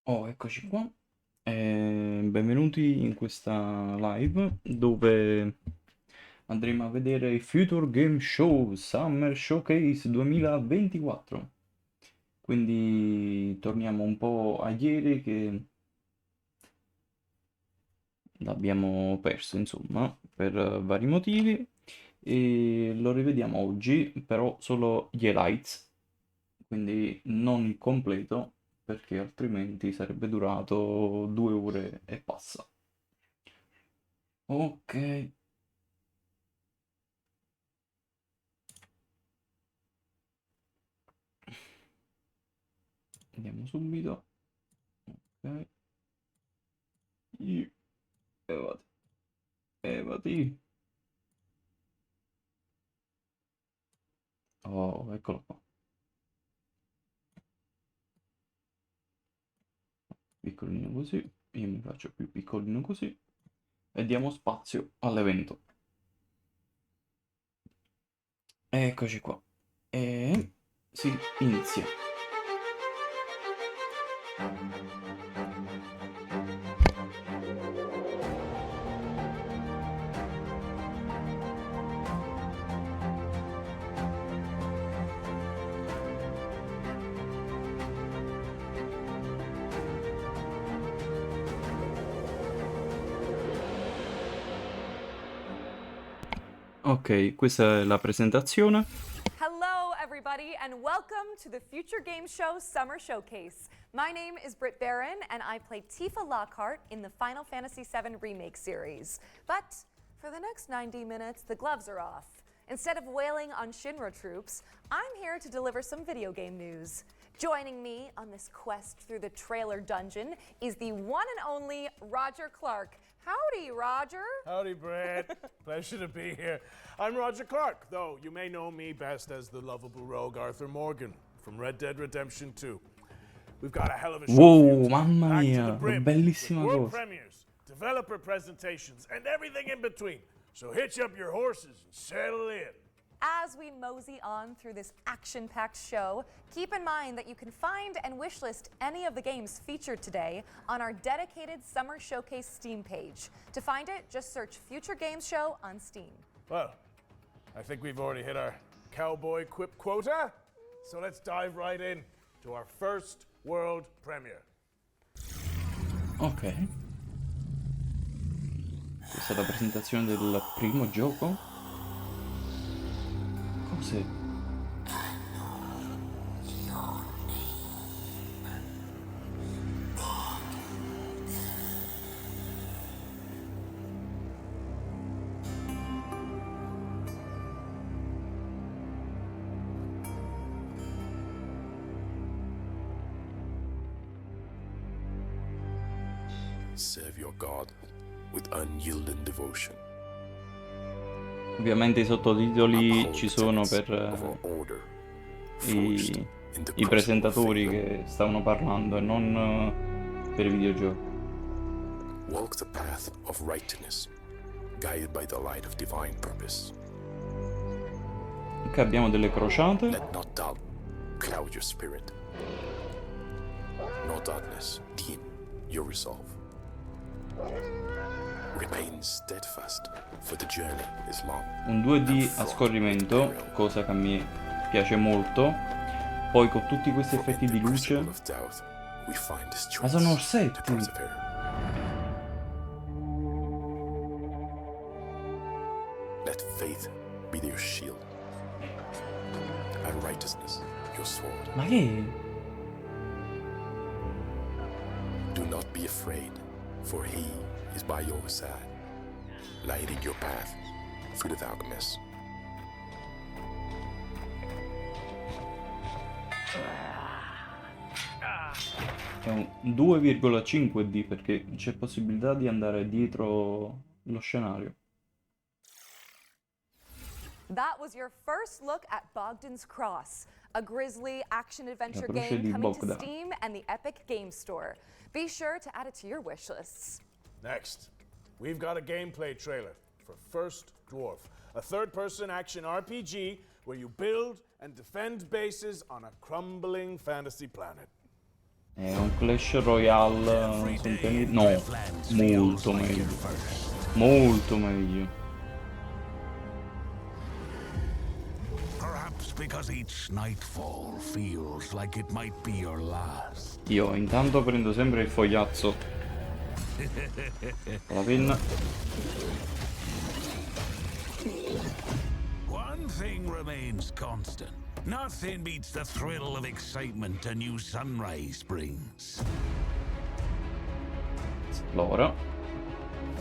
Oh, eccoci qua. Benvenuti in questa live dove andremo a vedere il Future Game Show Summer Showcase 2024. Quindi torniamo un po' a ieri che l'abbiamo perso, insomma, per vari motivi. E lo rivediamo oggi, però solo gli highlights, quindi non il completo, perché altrimenti sarebbe durato 2 ore e passa. Ok, andiamo subito. Ok, evati, evati. Oh, eccolo qua. Piccolino così, io mi faccio più piccolino così e diamo spazio all'evento. Eccoci qua. E si inizia. Ok, questa è la presentazione. Hello, everybody, and welcome to the Future Game Show Summer Showcase. My name is Britt Barron, and I play Tifa Lockhart in the Final Fantasy VII Remake series. But for the next 90 minutes, the gloves are off. Instead of wailing on Shinra troops, I'm here to deliver some video game news. Joining me on this quest through the trailer dungeon is the one and only Roger Clark. Howdy, Roger. Howdy, Brett. Pleasure to be here. I'm Roger Clark, though you may know me best as the lovable rogue Arthur Morgan from Red Dead Redemption 2. We've got a hell of a show for you Wow, today, mamma packed to the mia, brim with bellissima world cosa. premieres, developer presentations, and everything in between. So hitch up your horses and settle in. As we mosey on through this action packed show, keep in mind that you can find and wishlist any of the games featured today on our dedicated Summer Showcase Steam page. To find it, just search Future Games Show on Steam. Well, I think we've already hit our cowboy quip quota, so let's dive right in to our first world premiere. Ok, questa è la presentazione del primo gioco. Cos'è? Serve your God with unyielding devotion. Ovviamente i sottotitoli Uphold ci the sono tenets per of our order, forged i, in the i crucible of presentatori faith. che stavano parlando e non per i videogiochi. Walk the path of righteousness, guided by the light of divine purpose. Ok, abbiamo delle crociate. Let not doubt cloud your spirit, nor darkness dim your resolve. Remain steadfast, for the journey is long. Un 2D a scorrimento, cosa che a me piace molto. Poi con tutti questi For in effetti the di crucible luce. of doubt, we find the Ma strength sono to orsetti! persevere. Let faith be your shield, and righteousness your sword. Ma che è? Do not be afraid, for he is by your side, lighting your path through the darkness. È un 2,5D perché c'è possibilità di andare dietro lo scenario. That was your first look at Bogdan's Cross, a grisly action adventure La croce game di coming to Bogdan. Steam and the Epic Game Store. Be sure to add it to your wish lists. Next, we've got a gameplay trailer for First Dwarf, a third-person action RPG where you build and defend bases on a crumbling fantasy planet. È un Clash Royale su un pianeta... No, molto meglio. Molto meglio. Perhaps because each nightfall feels like it might be your last. Io intanto prendo sempre il fogliazzo. La penna. One thing remains constant. Nothing beats the thrill of excitement a new sunrise brings. Esplora.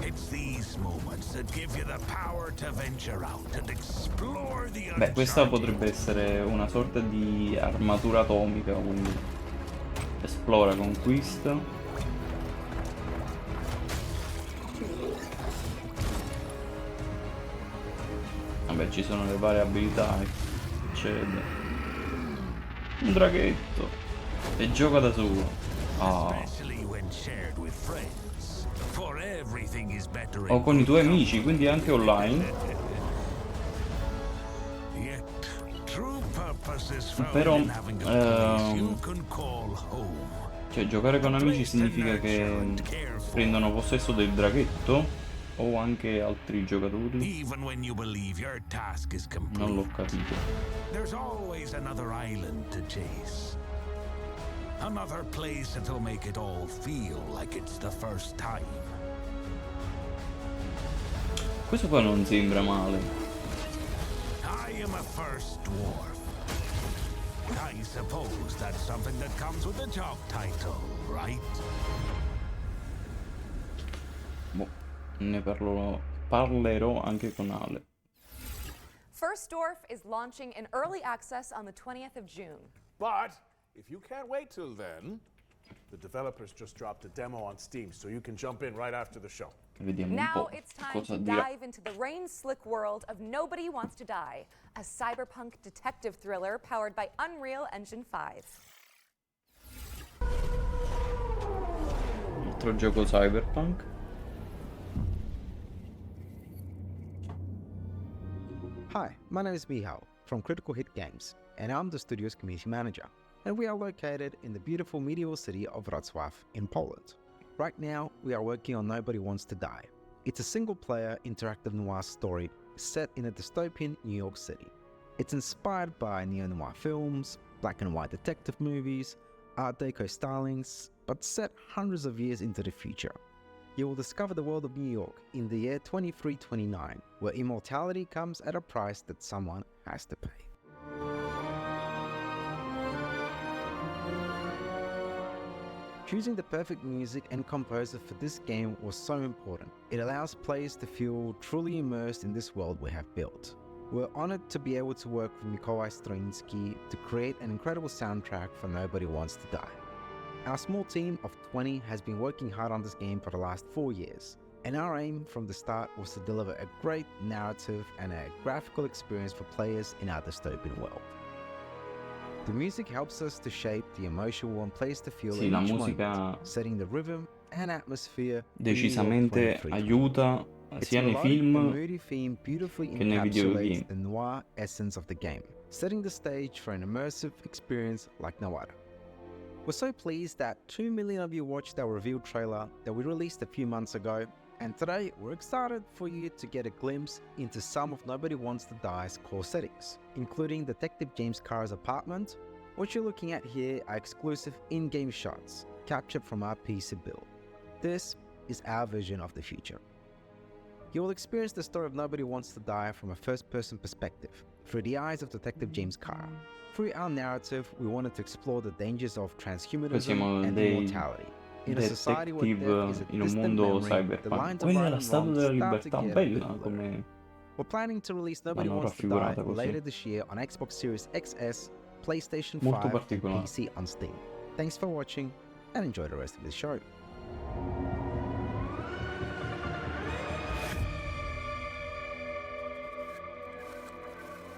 It's these moments that give you the power to venture out and explore the Beh, questa uncharted. potrebbe essere una sorta di armatura atomica, quindi esplora, conquista. Vabbè, ci sono le varie abilità che succede. Un draghetto. E gioca da solo. Ah. Especially when shared with friends. For everything is better O in con i tuoi good amici, quindi anche online. Yet, true purpose is found Però, in having a place you can call home. Cioè, giocare con amici significa che prendono possesso del draghetto? O anche altri giocatori? Even when you believe your task is Non l'ho complete, capito. there's always another island to chase. Another place that'll make it all feel like it's the first time. Questo poi non sembra male. I am a first dwarf. I suppose that's something that comes with the job title, right? Boh, ne parlerò anche con Ale. First Dwarf is launching in early access on the 20th of June. But if you can't wait till then, the developers just dropped a demo on Steam, so you can jump in right after the show. Vediamo un Now po' it's time cosa to dirà. dive into the rain-slick world of Nobody Wants to Die, a cyberpunk detective thriller powered by Unreal Engine 5. Altro gioco cyberpunk. Hi, my name is Mihal from Critical Hit Games, and I'm the studio's community manager. And we are located in the beautiful medieval city of Wrocław in Poland. Right now, we are working on Nobody Wants to Die. It's a single-player interactive noir story set in a dystopian New York City. It's inspired by neo-noir films, black and white detective movies, Art Deco stylings, but set hundreds of years into the future. You will discover the world of New York in the year 2329, where immortality comes at a price that someone has to pay. Choosing the perfect music and composer for this game was so important. It allows players to feel truly immersed in this world we have built. We're honored to be able to work with Mikołaj Stroiński to create an incredible soundtrack for Nobody Wants to Die. Our small team of 20 has been working hard on this game for the last 4 years, and our aim from the start was to deliver a great narrative and a graphical experience for players in our dystopian world. The music helps us to shape the emotion one plays to feel Sì, in la each musica moment, setting the rhythm and atmosphere decisamente aiuta It's sia nei melodic and film moody theme beautifully che nei encapsulates videogame. the noir essence of the game, setting the stage for an immersive experience like no other. We're so pleased that 2 million of you watched our reveal trailer that we released a few months ago, and today we're excited for you to get a glimpse into some of Nobody Wants to Die's core settings, including Detective James Carr's apartment. What you're looking at here are exclusive in-game shots captured from our PC build. This is our vision of the future. You will experience the story of Nobody Wants to Die from a first-person perspective, through the eyes of Detective James Carr. Through our narrative, we wanted to explore the dangers of transhumanism siamo and dei immortality. In a society where detective death is a in un distant mondo memory, the cyberpunk. lines of Quella è right la and Statua wrong della start to Libertà, get a bella bit blurry. come We're planning to release Nobody l'hanno Wants to Die raffigurata così. later this year on Xbox Series XS, PlayStation Molto 5, particolare. PC on Steam. Thanks for watching and enjoy the rest of the show.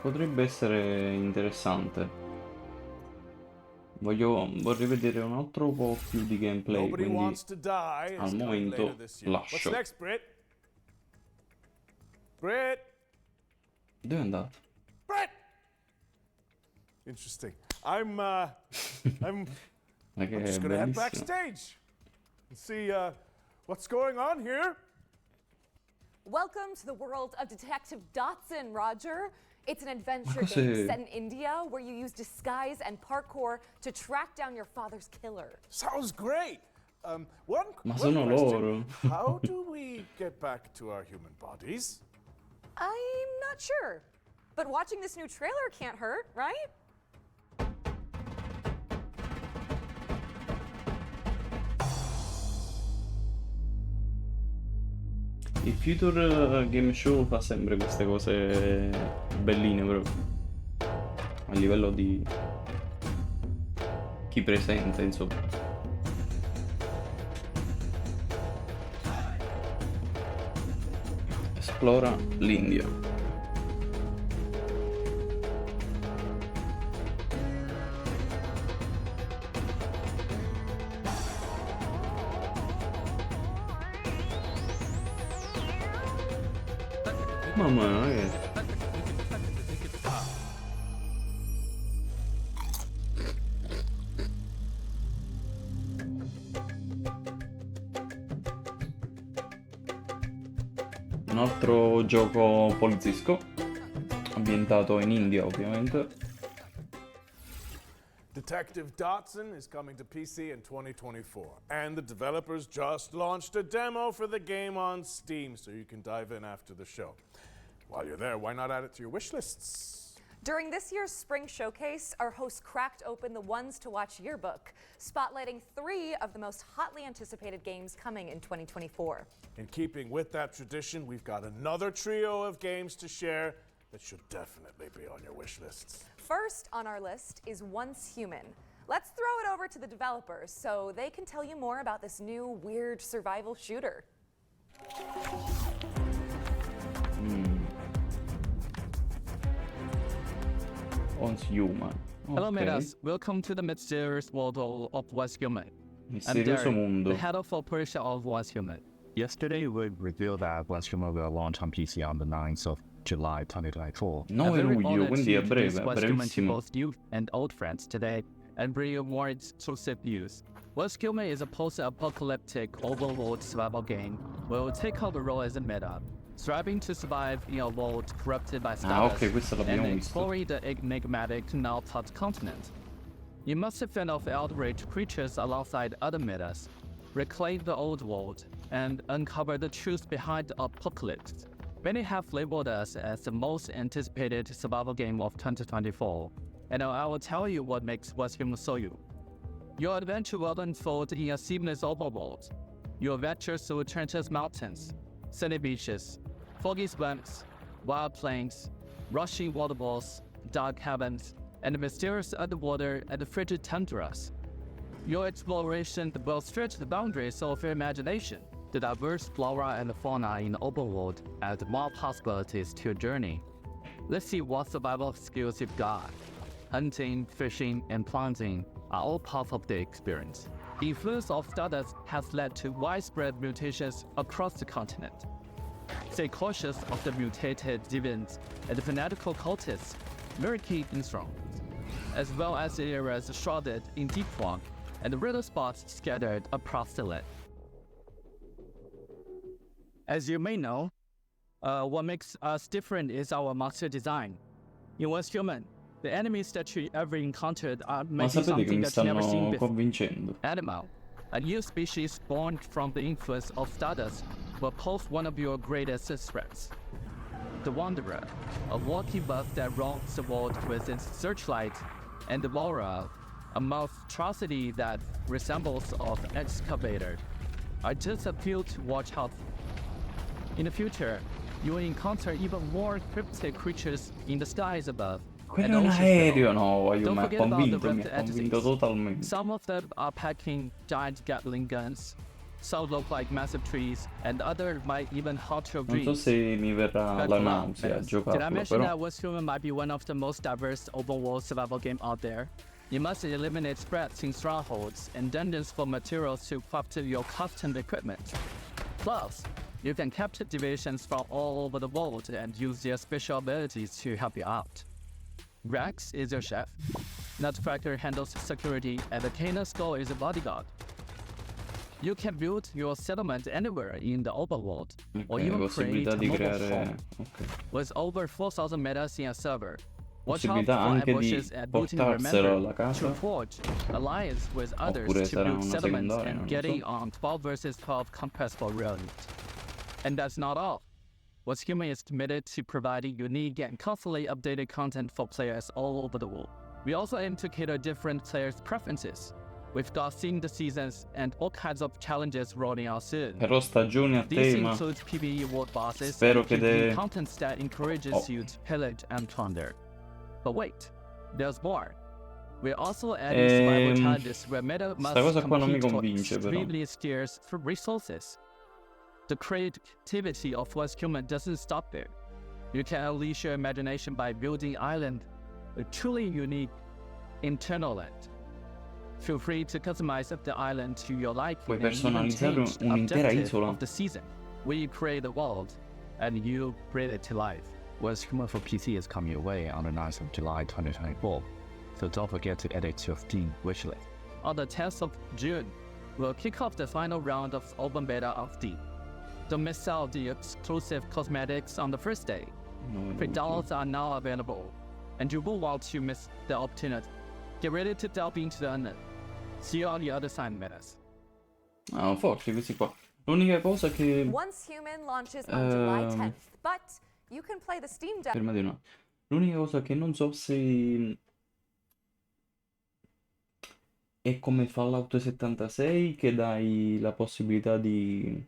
Potrebbe essere interessante. Vorrei vedere un altro po' più di gameplay, Nobody quindi Wants to Die is al coming momento later this year. What's lascio. next, Britt? Britt! Dove è andato? Britt! Interesting. I'm Ma che I'm è just gonna head bellissimo. backstage and see what's going on here. Welcome to the world of Detective Dotson, Roger. It's an adventure cos'è? game set in India where you use disguise and parkour to track down your father's killer. Sounds great. One Ma one sono question. loro. How do we get back to our human bodies? I'm not sure, but watching this new trailer can't hurt, right? Il Future Game Show fa sempre queste cose belline proprio. A livello di chi presenta, insomma. Esplora l'India. Mamma mia, un altro gioco poliziesco, ambientato in India ovviamente. Detective Dotson is coming to PC in 2024, and the developers just launched a demo for the game on Steam, so you can dive in after the show. While you're there, why not add it to your wish lists? During this year's spring showcase, our host cracked open the Ones to Watch yearbook, spotlighting 3 of the most hotly anticipated games coming in 2024. In keeping with that tradition, we've got another trio of games to share that should definitely be on your wish lists. First on our list is Once Human. Let's throw it over to the developers so they can tell you more about this new weird survival shooter. Once Human. Hello, Ok. Metas. Welcome to the mysterious world of Once Human. I'm Misterioso Derek, mondo. the head of operation of Once Human. Yesterday, we revealed that Once Human will launch on PC on the 9th of July 2024. 9 I'm very luglio, honored quindi to è breve, introduce Once Human to brevissimo. both you and old friends today and bring you more exclusive news. Once Human is a post-apocalyptic overworld survival game where we'll take on the role as a meta, striving to survive in a world corrupted by status ok, questo l'abbiamo and visto. exploring the enigmatic now-taught continent. You must fend off outraged creatures alongside other metas, reclaim the old world, and uncover the truth behind the apocalypse. Many have labeled us as the most anticipated survival game of 2024, and I will tell you what makes Once Human so you. Your adventure will unfold in a seamless overworld. Your adventure through treacherous mountains, sandy beaches, foggy swamps, wild plains, rushing waterfalls, dark caverns, and mysterious underwater and frigid tundras. Your exploration will stretch the boundaries of your imagination. The diverse flora and fauna in the overworld add more possibilities to your journey. Let's see what survival skills you've got. Hunting, fishing, and planting are all parts of the experience. The influence of Stardust has led to widespread mutations across the continent. Stay cautious of the mutated deviants and fanatical cultists lurking in strongholds, as well as the areas shrouded in deep fog and riddle spots scattered across the land. As you may know, what makes us different is our monster design. In Once Human, the enemies that you ever encountered are Ma maybe sapete che something mi that you never seen stanno before. convincendo? Animal, a new species born from the influence of Stardust, will pose one of your greatest threats. The Wanderer, a walking buff that roams the world with its searchlight, and the Laura, a monstrosity that resembles an excavator, are just a few to watch out for. In the future, you will encounter even more cryptic creatures in the skies above. and Quello è un oceans below. aereo, no, Don't mi ha forget about the convinto, mi rift ha convinto entities. totalmente. Some of them are packing giant Gatling guns. Some look like massive trees, and others might even haunt your Non so dreams. se mi verrà But la for now, nausea a Did I giocarlo, mention però that Once Human might be one of the most diverse open world survival game out there? You must eliminate spreads in strongholds and dungeons for materials to craft your custom equipment. Plus, you can capture deviations from all over the world and use their special abilities to help you out. Rex is your chef. Nutcracker handles security, and the Canaan Skull is a bodyguard. You can build your settlement anywhere in the overworld, or Ok, even create possibilità a di mobile creare... home. Ok. With over 4,000 metas in a server. Watch out Possibilità for anche di ambushes and looting. portarselo alla Remember casa, to forge alliance with others oppure to sarà build una settlements secondaria, non and lo getting so. on 12 versus 12 compressible round. And that's not all. What's Human is committed to providing unique and constantly updated content for players all over the world. We also aim to cater different players' preferences. We've got themed seasons and all kinds of challenges rolling out soon. Però stagioni a This tema. includes PvE world bosses Spero and che PvE dé... content that encourages Oh. you to pillage and plunder. But wait, there's more. We're also adding survival challenges where meta must sta cosa qua non mi compete for convince, però. extremely scarce resources. The creativity of West Human doesn't stop there. You can unleash your imagination by building island, a truly unique internal land. Feel free to customize the island to your liking Puoi and even personalizzare change the un'intera objective isola. of the season. We create the world, and you bring it to life. West Human for PC is coming your way on the 9th of July 2024, so don't forget to add it to your Steam wishlist. On the 10th of June, we'll kick off the final round of open beta of Steam. Don't miss out the exclusive cosmetics on the first day. No, Pre-downloads are now available, and you won't want to miss the opportunity. Get ready to delve into the unknown. See you on the other side, metas. Ah, forti questi qua. L'unica cosa che... Once Human launches on July 10th, but you can play the Steam Deck. Fermati un attimo. L'unica cosa che non so se... è come Fallout 76 che dai la possibilità di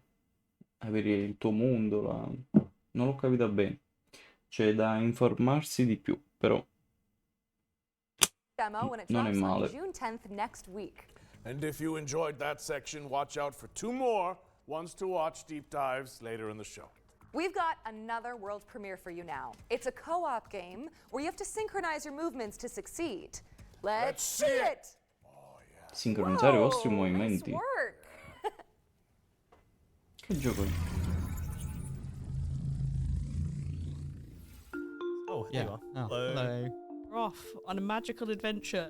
avere il tuo mondo, non l'ho capita bene. C'è da informarsi di più, però Demo when it non è drops on male. June 10th next week. And if you enjoyed that section, watch out for 2 more ones to watch deep dives later in the show. We've got another world premiere for you now. It's a co-op game where you have to synchronize your movements to succeed. Let's see it! Sincronizzare i vostri Whoa, movimenti. Nice work. Che gioco è? Oh, here you are. Oh, hello. We're off on a magical adventure.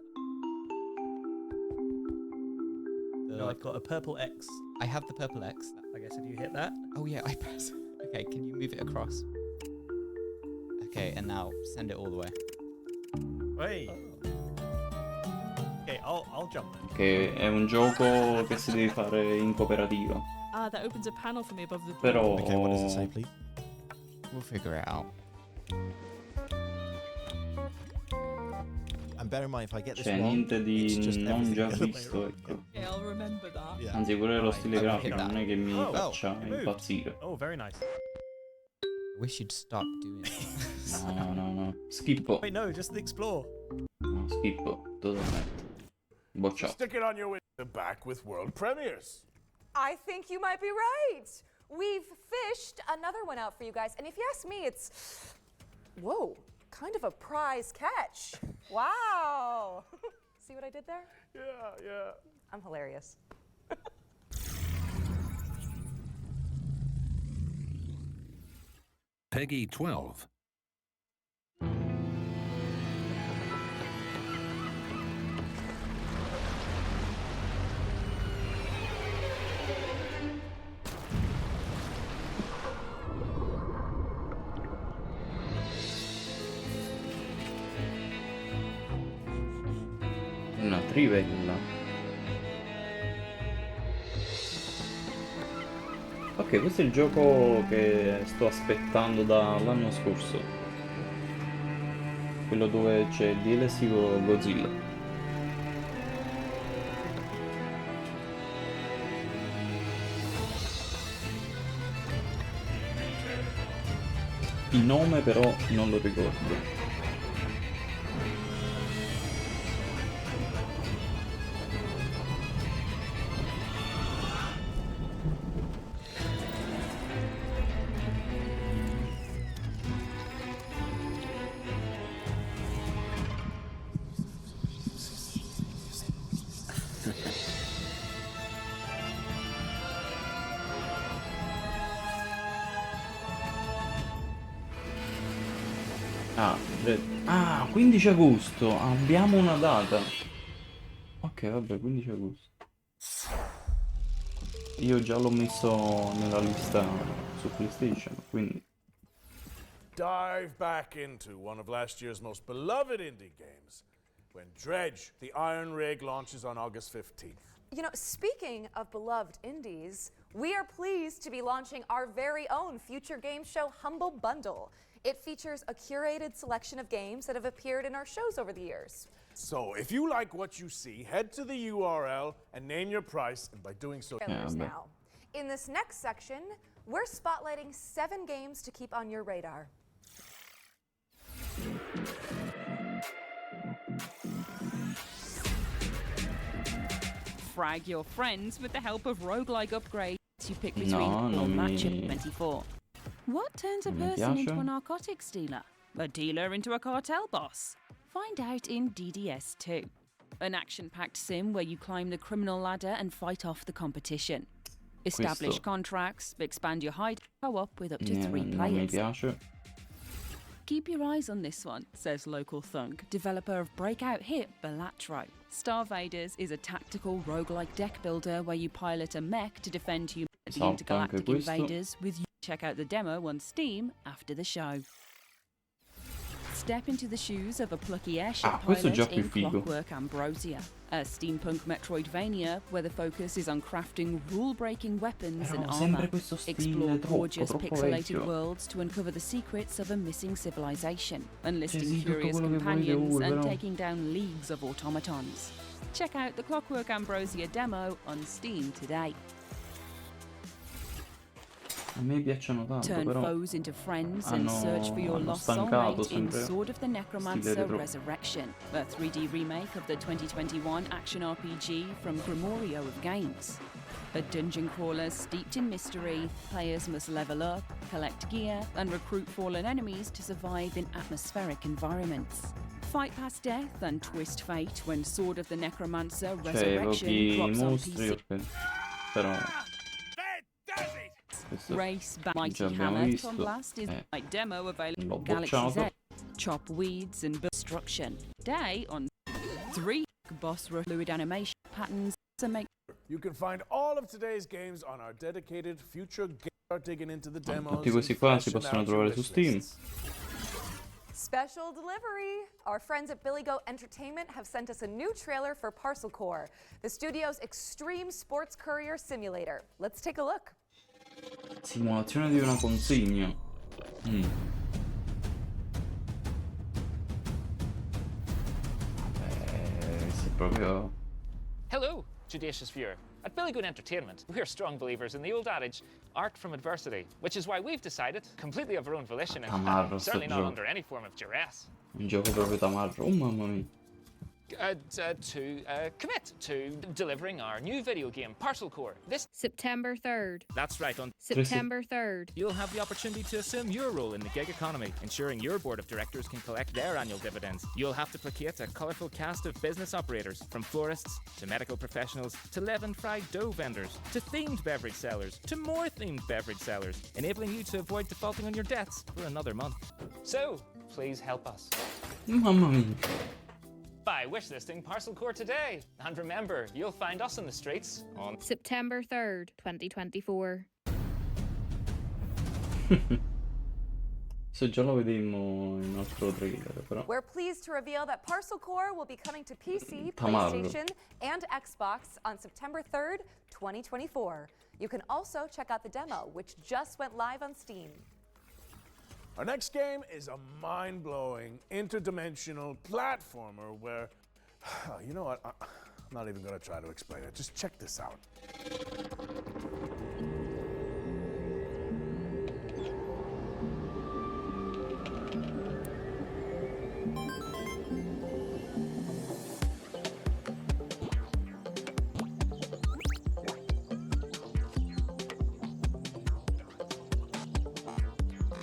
I've got a purple X. I have the purple X. I guess if you hit that. Oh yeah, I press. Okay, can you move it across? Okay, and now send it all the way. Wait. Okay, I'll jump then. Che è un gioco che si deve fare in cooperativa. Ah, that opens a panel for me above the. Però... Okay, what does it say, please? We'll figure it out. And bear in mind, if I get this Cioè, wrong, niente it's di just non everything già the other way visto, around. ecco. Okay, I'll remember that. Yeah. Anzi, pure lo stile Right, grafico okay. non è che mi Oh, faccia it moved. impazzire. Oh, very nice. I wish you'd stop doing it. No. Schippo. Wait, no, just explore. No, schippo. Totalmente. So Bocciato. stick it on your way back with world premieres. I think you might be right. We've fished another one out for you guys, and if you ask me, it's, whoa, kind of a prize catch. Wow. See what I did there? Yeah. I'm hilarious. Peggy 12. Una trivella. Ok, questo è il gioco che sto aspettando dall'anno scorso. Quello dove c'è il DLC Godzilla. Il nome però non lo ricordo. Ah, 15 agosto, abbiamo una data. Ok, vabbè, 15 agosto. Io già l'ho messo nella lista su PlayStation, quindi... Dive back into one of last year's most beloved indie games when Dredge, the Iron Rig, launches on August 15th. You know, speaking of beloved indies, we are pleased to be launching our very own future game show Humble Bundle. It features a curated selection of games that have appeared in our shows over the years. So, if you like what you see, head to the URL and name your price, and by doing so... Trailers now. In this next section, we're spotlighting 7 games to keep on your radar. Frag your friends with the help of roguelike upgrades you pick between No, or non match mi... 24. What turns a non mi person piace. into a narcotics dealer? A dealer into a cartel boss? Find out in DDS 2, an action-packed sim where you climb the criminal ladder and fight off the competition. Establish Questo... contracts, expand your hide, co-op with up to 3 non mi players. piace. Keep your eyes on this one, says local thunk, developer of breakout hit Balatro. Star Vaders is a tactical roguelike deck builder where you pilot a mech to defend humanity Salta anche intergalactic questo. invaders with you. Check out the demo on Steam after the show. Step into the shoes of a plucky airship questo è già pilot più in figo. Clockwork Ambrosia, a steampunk Metroidvania where the focus is on crafting rule-breaking weapons Però and sempre armor. questo stile Explore troppo, gorgeous troppo pixelated vecchio. worlds to uncover the secrets of a missing civilization, Cioè, enlisting sì, tutto curious quello che volete companions voi, and però... taking down leagues of automatons. Check out the Clockwork Ambrosia demo on Steam today. A me piacciono tanto, Turn però foes into friends and search for your hanno lost stancato soulmate in sempre Sword of the stile Necromancer retro. Resurrection, a 3D remake of the 2021 action RPG from Grimorio of Games. A dungeon crawler steeped in mystery, players must level up, collect gear, and recruit fallen enemies to survive in atmospheric environments. Fight past death and twist fate when Sword of the Necromancer Cioè, Resurrection evochi i drops on mostri, PC. ok. Però... questo Race già Mighty abbiamo Hammer visto. Tom Blast is my demo available L'ho on Galaxy's bocciato. Edge. Chop weeds and build destruction. Day on 3 boss rush fluid animation patterns to make. You can find all of today's games on our dedicated future game. Start digging into the demos. Tutti questi and qua si fleshing possono out your trovare su wish Steam. lists. Special delivery! Our friends at Billy Goat Entertainment have sent us a new trailer for Parcel Core, the studio's extreme sports courier simulator. Let's take a look. Simulazione di una consegna. Questo è proprio... Hello, Judacious viewer. At Billy Goat Entertainment, we're strong believers in the old adage, art from adversity, which is why we've decided, completely of our own volition and Tamarro sto certainly not gioco. under any form of duress, Un gioco proprio tamarro. Oh mamma mia. to commit to delivering our new video game, Parcel Core. This September 3rd. That's right, on September 3rd. you'll have the opportunity to assume your role in the gig economy, ensuring your board of directors can collect their annual dividends. You'll have to placate a colourful cast of business operators, from florists to medical professionals to leavened fried dough vendors to themed beverage sellers to more themed beverage sellers, enabling you to avoid defaulting on your debts for another month. So, please help us Mamma mia. by wishlisting Parcel Core today. And remember, you'll find us in the streets on September 3rd, 2024. Se già lo vedemmo in un altro trailer, però... We're pleased to reveal that Parcel Core will be coming to PC, Tamarro. PlayStation, and Xbox on September 3rd, 2024. You can also check out the demo, which just went live on Steam. Our next game is a mind-blowing, interdimensional platformer where, you know what? I'm not even going to try to explain it. Just check this out.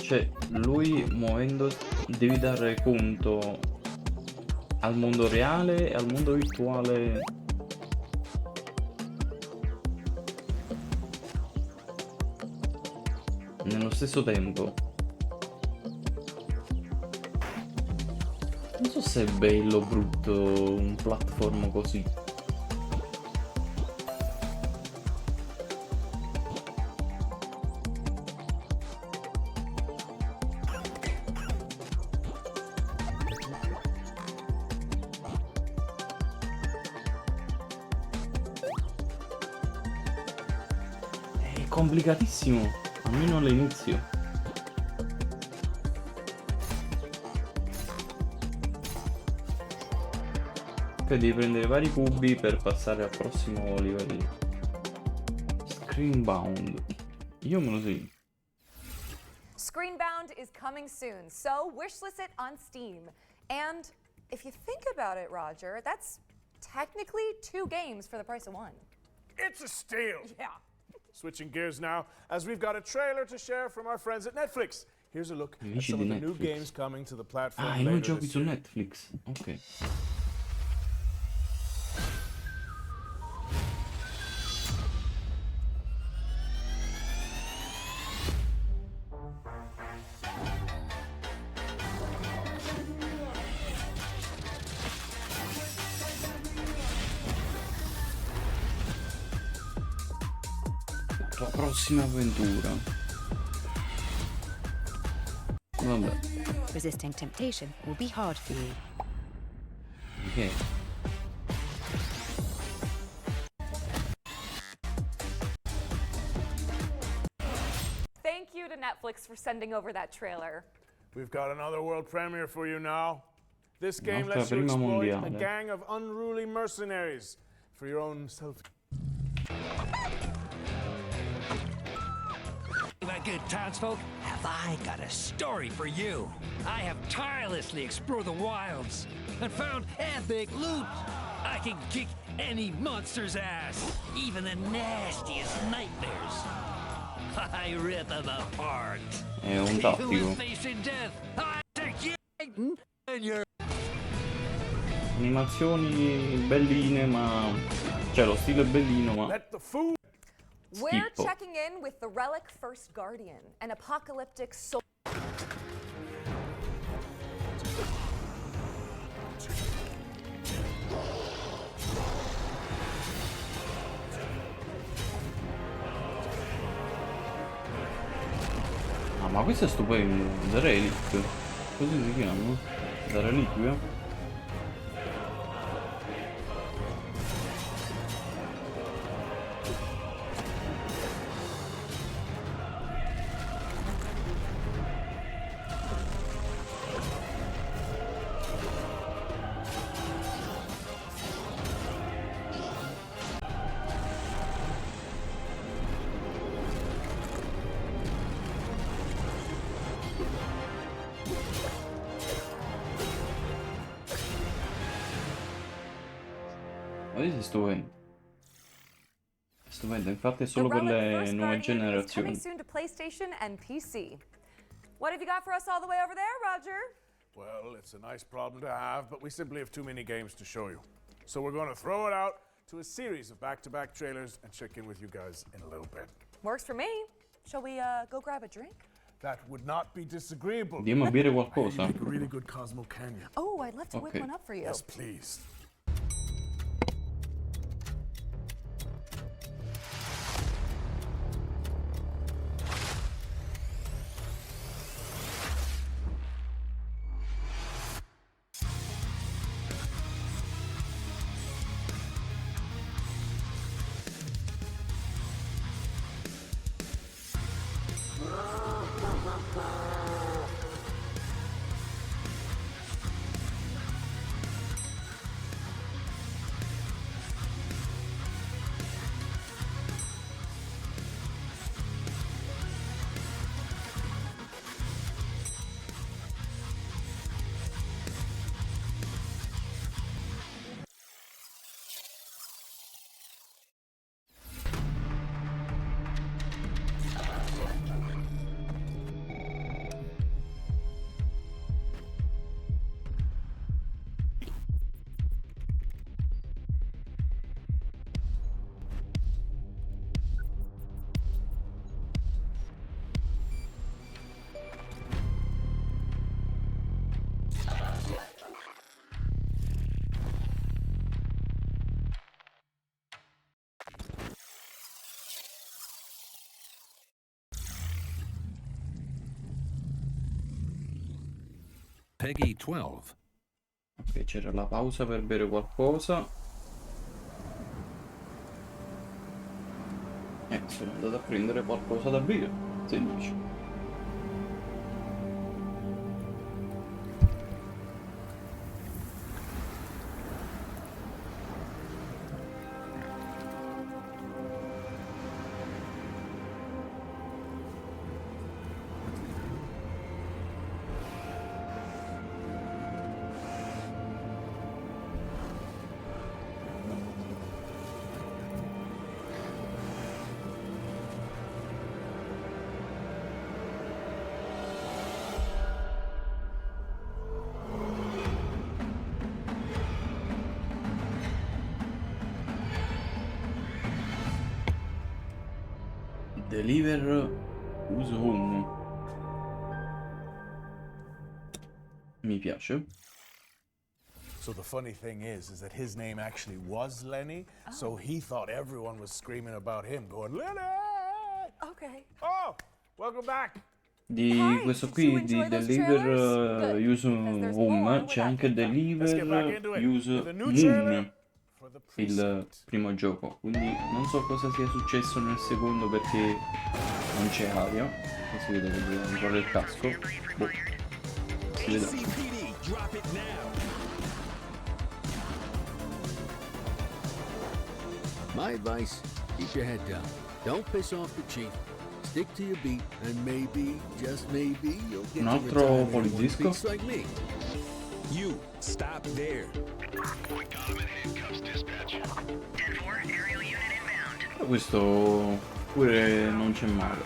Cioè, lui muovendo devi dare conto al mondo reale e al mondo virtuale. Nello stesso tempo. so se è bello o brutto un platform così. È complicatissimo, almeno all'inizio. Poi devi prendere vari cubi per passare al prossimo livello. Screenbound. Io me lo segno. Screenbound is coming soon, so wishlist it on Steam. And if you think about it, Roger, that's technically 2 games for the price of 1. It's a steal! Yeah. Switching gears now, as we've got a trailer to share from our friends at Netflix. Here's a look at Amici some di of the new Netflix. games coming to the platform Ah, i nuovi later giochi this su year. Netflix. Ok. La prossima avventura. Vabbè. Resisting temptation will be hard for you. Ok. Thank you to Netflix for sending over that trailer. We've got another world premiere for you now. This game Un'altra lets you prima exploit a mondiale. gang of unruly mercenaries for your own self. My good townsfolk, have I got a story for you. I have tirelessly explored the wilds and found epic loot. I can kick any monster's ass, even the nastiest nightmares. I rip them apart. È un Who tattico. is facing death? I take you and your Animazioni belline, ma... Cioè, lo stile è bellino, ma... Let the food. We're Schifo. checking in with the Relic First Guardian, an apocalyptic soul. Ah, ma questo è stupendo. The Relic. Così si chiama? The Reliquia? Ma questo è stupendo. È stupendo, infatti è The solo per Relic le First nuove Guardian is coming generazioni. soon to PlayStation and PC. What have you got for us all the way over there, Roger? Well, it's a nice problem to have, but we simply have too many games to show you. So we're going to throw it out to a series of back-to-back trailers and check in with you guys in a little bit. Works for me. Shall we go grab a drink? That would not be disagreeable. Andiamo a bere You qualcosa. make a really good Cosmo Canyon. Oh, I'd love to whip Okay. one up for you. Yes, please. Peggy 12. Ok, c'era la pausa per bere qualcosa. Sono andato a prendere qualcosa da bere. Semplice. Deliver who's home. Mi piace. So the funny thing is that his name actually was Lenny, so he thought everyone was screaming about him, going, Lenny! Okay. Oh, welcome back! Di questo qui di Deliver Use Home c'è anche Deliver Use Moon, il primo gioco, quindi non so cosa sia successo nel secondo perché non c'è aria, e si vede che deve ancora il casco. Boh. Si vede. My advice, keep your head down. Don't piss off the chief. Stick to your beat, and maybe, just maybe, you'll get Un to altro retire in one poliziesco? piece like me. You, stop there. Però questo pure non c'è male.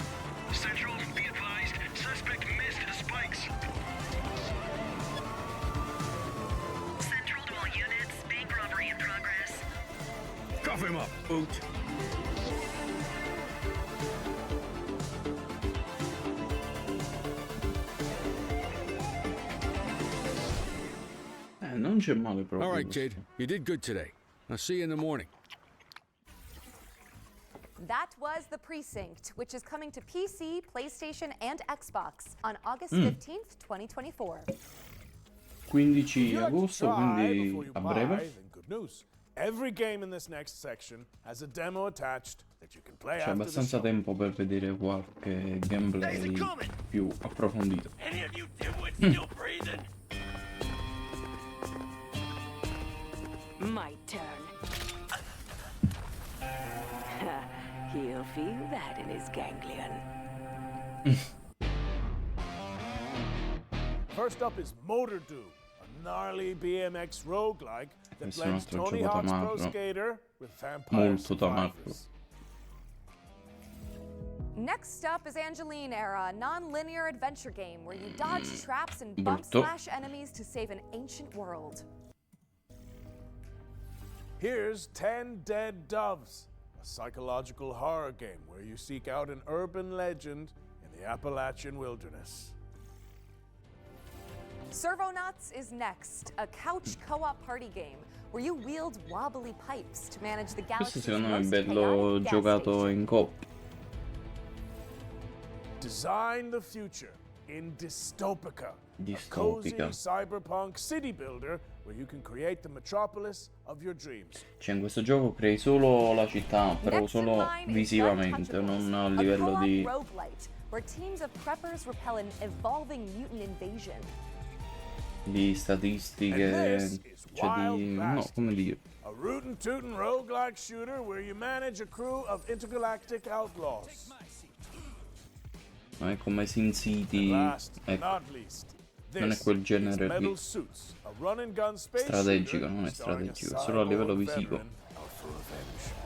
Cuff him up, boot. Non c'è male proprio. All right, kid, you did good today. I'll see you in the morning. That was The Precinct, which is coming to PC, PlayStation, and Xbox on August Mm. 15th, 2024. 15 agosto, quindi a breve. Then good news. Every game in this next section has a demo attached that you can play C'è after the abbastanza show. tempo per vedere qualche gameplay più approfondito. Any of you dimwits still breathing? My turn. He'll feel that in his ganglion. First up is Motor Doom, a gnarly BMX roguelike that Questo è un blends altro Tony gioco Hawk's Pro tamarro. Skater with Vampire Molto tamarro. Survivors. Next up is Angeline Era, a non-linear adventure game where you dodge traps and bump Brutto. slash enemies to save an ancient world. Here's 10 Dead Doves, a psychological horror game where you seek out an urban legend in the Appalachian wilderness. Servonauts is next, a couch co-op party game where you wield wobbly pipes to manage the Questo galaxy's secondo me è most bello chaotic gas giocato station. in coppia. Design the future in Dystopica, a cozy Distopica. cyberpunk city builder where you can create the metropolis of your dreams. Cioè in questo gioco crei solo la città, però Next in solo line is visivamente, Untouchables, non a a livello co-op di... roguelite where teams of preppers repel an evolving mutant invasion. di statistiche, And this is cioè di... Wild no, Bastards, come dire... a rootin' tootin' roguelike shooter where you manage a crew of intergalactic outlaws. Non è come Sin City, Last but ecco, not least, non è this quel is genere Metal lì. Suits, a run and gun space Strategico, shooter non è starring a strategico, è solo a livello cyborg visivo. veteran out for revenge.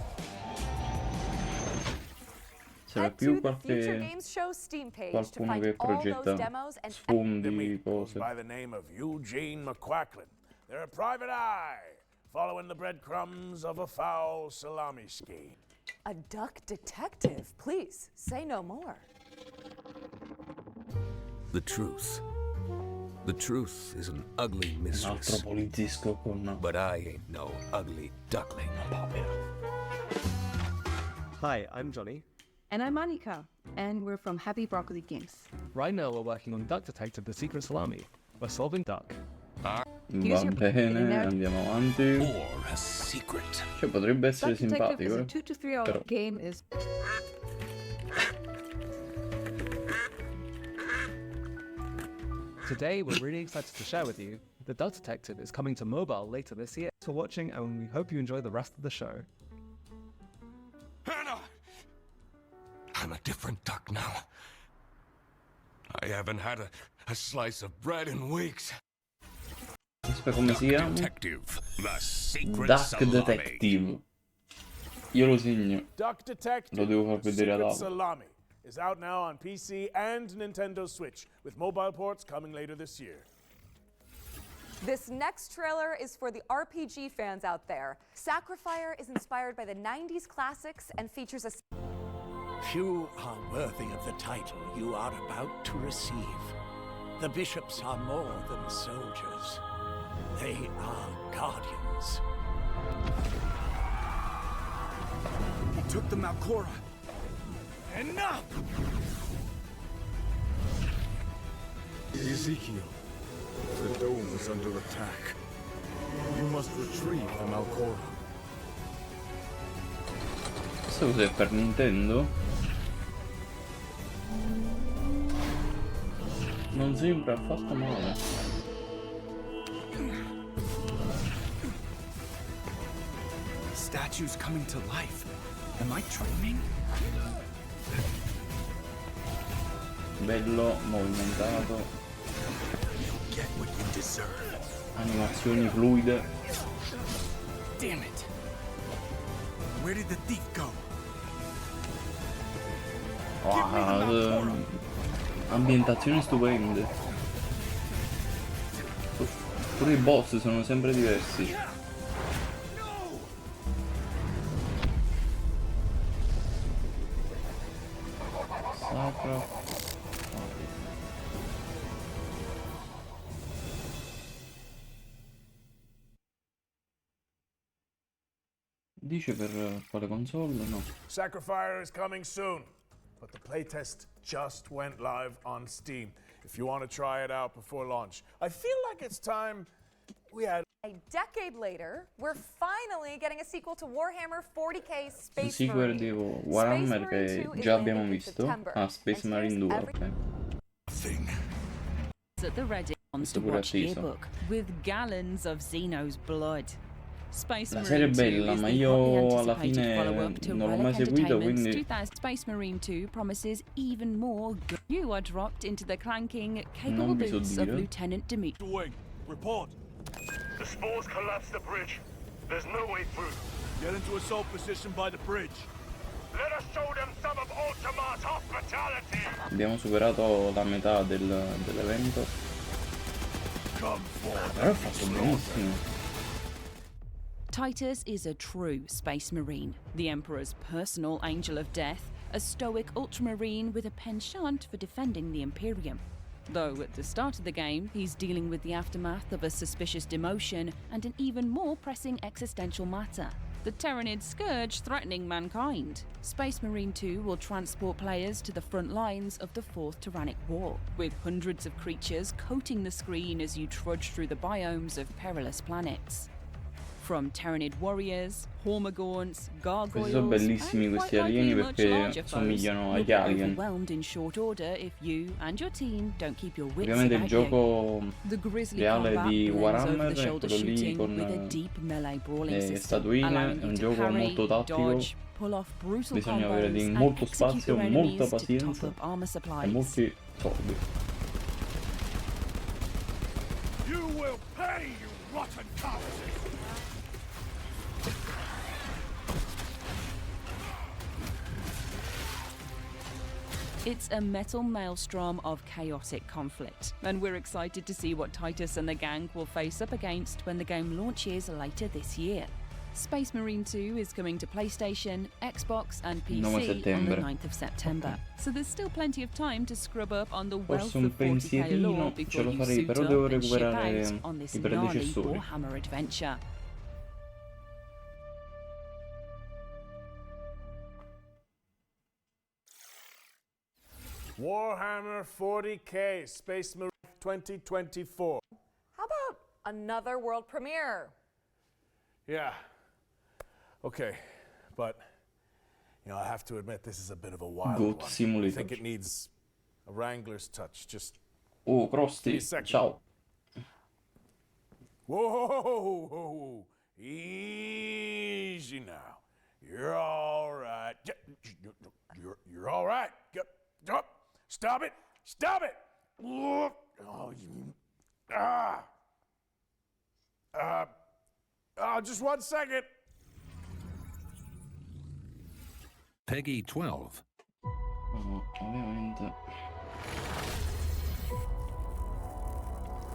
Serve Head più to the Future qualche... Games Show Steam page to qualcuno find che all those progetta demos and sfondi, Goes cose. by the name of Eugene McQuacklin. They're a private eye, following the breadcrumbs of a foul salami scheme. a duck detective. Please say no more. The truth. The truth is an ugly Un mistress. altro poliziesco con... But I ain't no ugly duckling. Hi, I'm Johnny. And I'm Annika, and we're from Happy Broccoli Games. Right now, we're working on Duck Detective: The Secret Salami. We're solving duck. Va bene, andiamo avanti. Cioè, potrebbe essere Duck Detective is simpatico, a 2 to 3 hour però. game is Today, we're really excited to share with you The Duck Detective is coming to mobile later this year. Thanks for watching, and we hope you enjoy the rest of the show. Hannah! I'm a different duck now. I haven't had a slice of bread in weeks. Aspetta, come si chiama? Duck Detective. Io lo segno. Duck Detective, Lo devo far The vedere ad Secret Alba. Salami is out now on PC and Nintendo Switch, with mobile ports coming later this year. This next trailer is for the RPG fans out there. Sacrifier is inspired by the 90s classics and features a... Few are worthy of the title you are about to receive. The bishops are more than soldiers. They are guardians. He took the Malcora. Enough! Ezekiel, the dome is under attack. You must retrieve the Malcora. Questo cos'è, per Nintendo? Non sembra affatto male. Statues coming to life. Am I dreaming? Bello, movimentato. Get what you deserve. Animazioni fluide. Damn it. Where did the thief go? Ambientazioni stupende. Pure i boss sono sempre diversi. Sacra. Dice per quale console? No. Sacrifier is coming soon, but the playtest just went live on Steam. If you want to try it out before launch, I feel like it's time we had. A decade later, we're finally getting a sequel to Warhammer 40k Il Space sequel Marine. di Space Warhammer Marine che 2 is già abbiamo landing in visto. September, Ah, Space and Marine here's 2, every- ok. At the Reddit Monster pure Watch atteso. yearbook with gallons of Xeno's blood. Space La Marine serie è 2 bella, is ma the io hotly alla anticipated fine follow-up to non l'ho mai Relic seguito, Entertainment's quindi 2000 Space Marine 2 promises even more. You are dropped into the clanking, capable Non vi so boots of dire. Lieutenant Dimitri. Wing, report. The spores collapsed the bridge. There's no way through. Get into assault position by the bridge. Let us show them some of Ultima's hospitality. abbiamo superato la metà dell'evento. Però è fatto benissimo. Titus is a true space marine, the Emperor's personal angel of death, a stoic ultramarine with a penchant for defending the Imperium. Though at the start of the game, he's dealing with the aftermath of a suspicious demotion and an even more pressing existential matter: the Terranid scourge threatening mankind. Space Marine 2 will transport players to the front lines of the Fourth Tyrannic War, with hundreds of creatures coating the screen as you trudge through the biomes of perilous planets. From Terranid warriors, Hormagaunts, Questi sono gargoyles, bellissimi and questi quite alieni likely much perché larger foes, somigliano you'll agli be alien. overwhelmed in short order if you and your team don't keep your wits Ovviamente il about you. gioco The grisly reale combat di blends Warhammer over the è shoulder quello lì shooting con with a deep melee brawling le system, statuine, allowing è you un to gioco parry, molto tattico, dodge, pull off brutal bisogna avere combos, di and molto execute spazio, your molta enemies to top pazienza up armor e supplies. molti soldi. You will pay, you rotten cowards. It's a metal maelstrom of chaotic conflict, and we're excited to see what Titus and the gang will face up against when the game launches later this year. Space Marine 2 is coming to PlayStation, Xbox and 9 PC on the settembre. 9th of September, so there's still plenty of time to scrub up on the wealth Forse un of 40k lore pensierino ce before lo you farei, suit però up devo and ship recuperare out on this i gnarly predecessori. Warhammer adventure. Warhammer 40k Space Marine 2024. How about another world premiere? Yeah. Okay, but you know, I have to admit this is a bit of a wild Goat one. I Simulator. think it needs a Wrangler's touch. Just Oh, Krusty, ciao. whoa, easy now. You're all right. You're all right. Stop it! Stop it! Oh, just 1 second. Peggy 12. Ovviamente.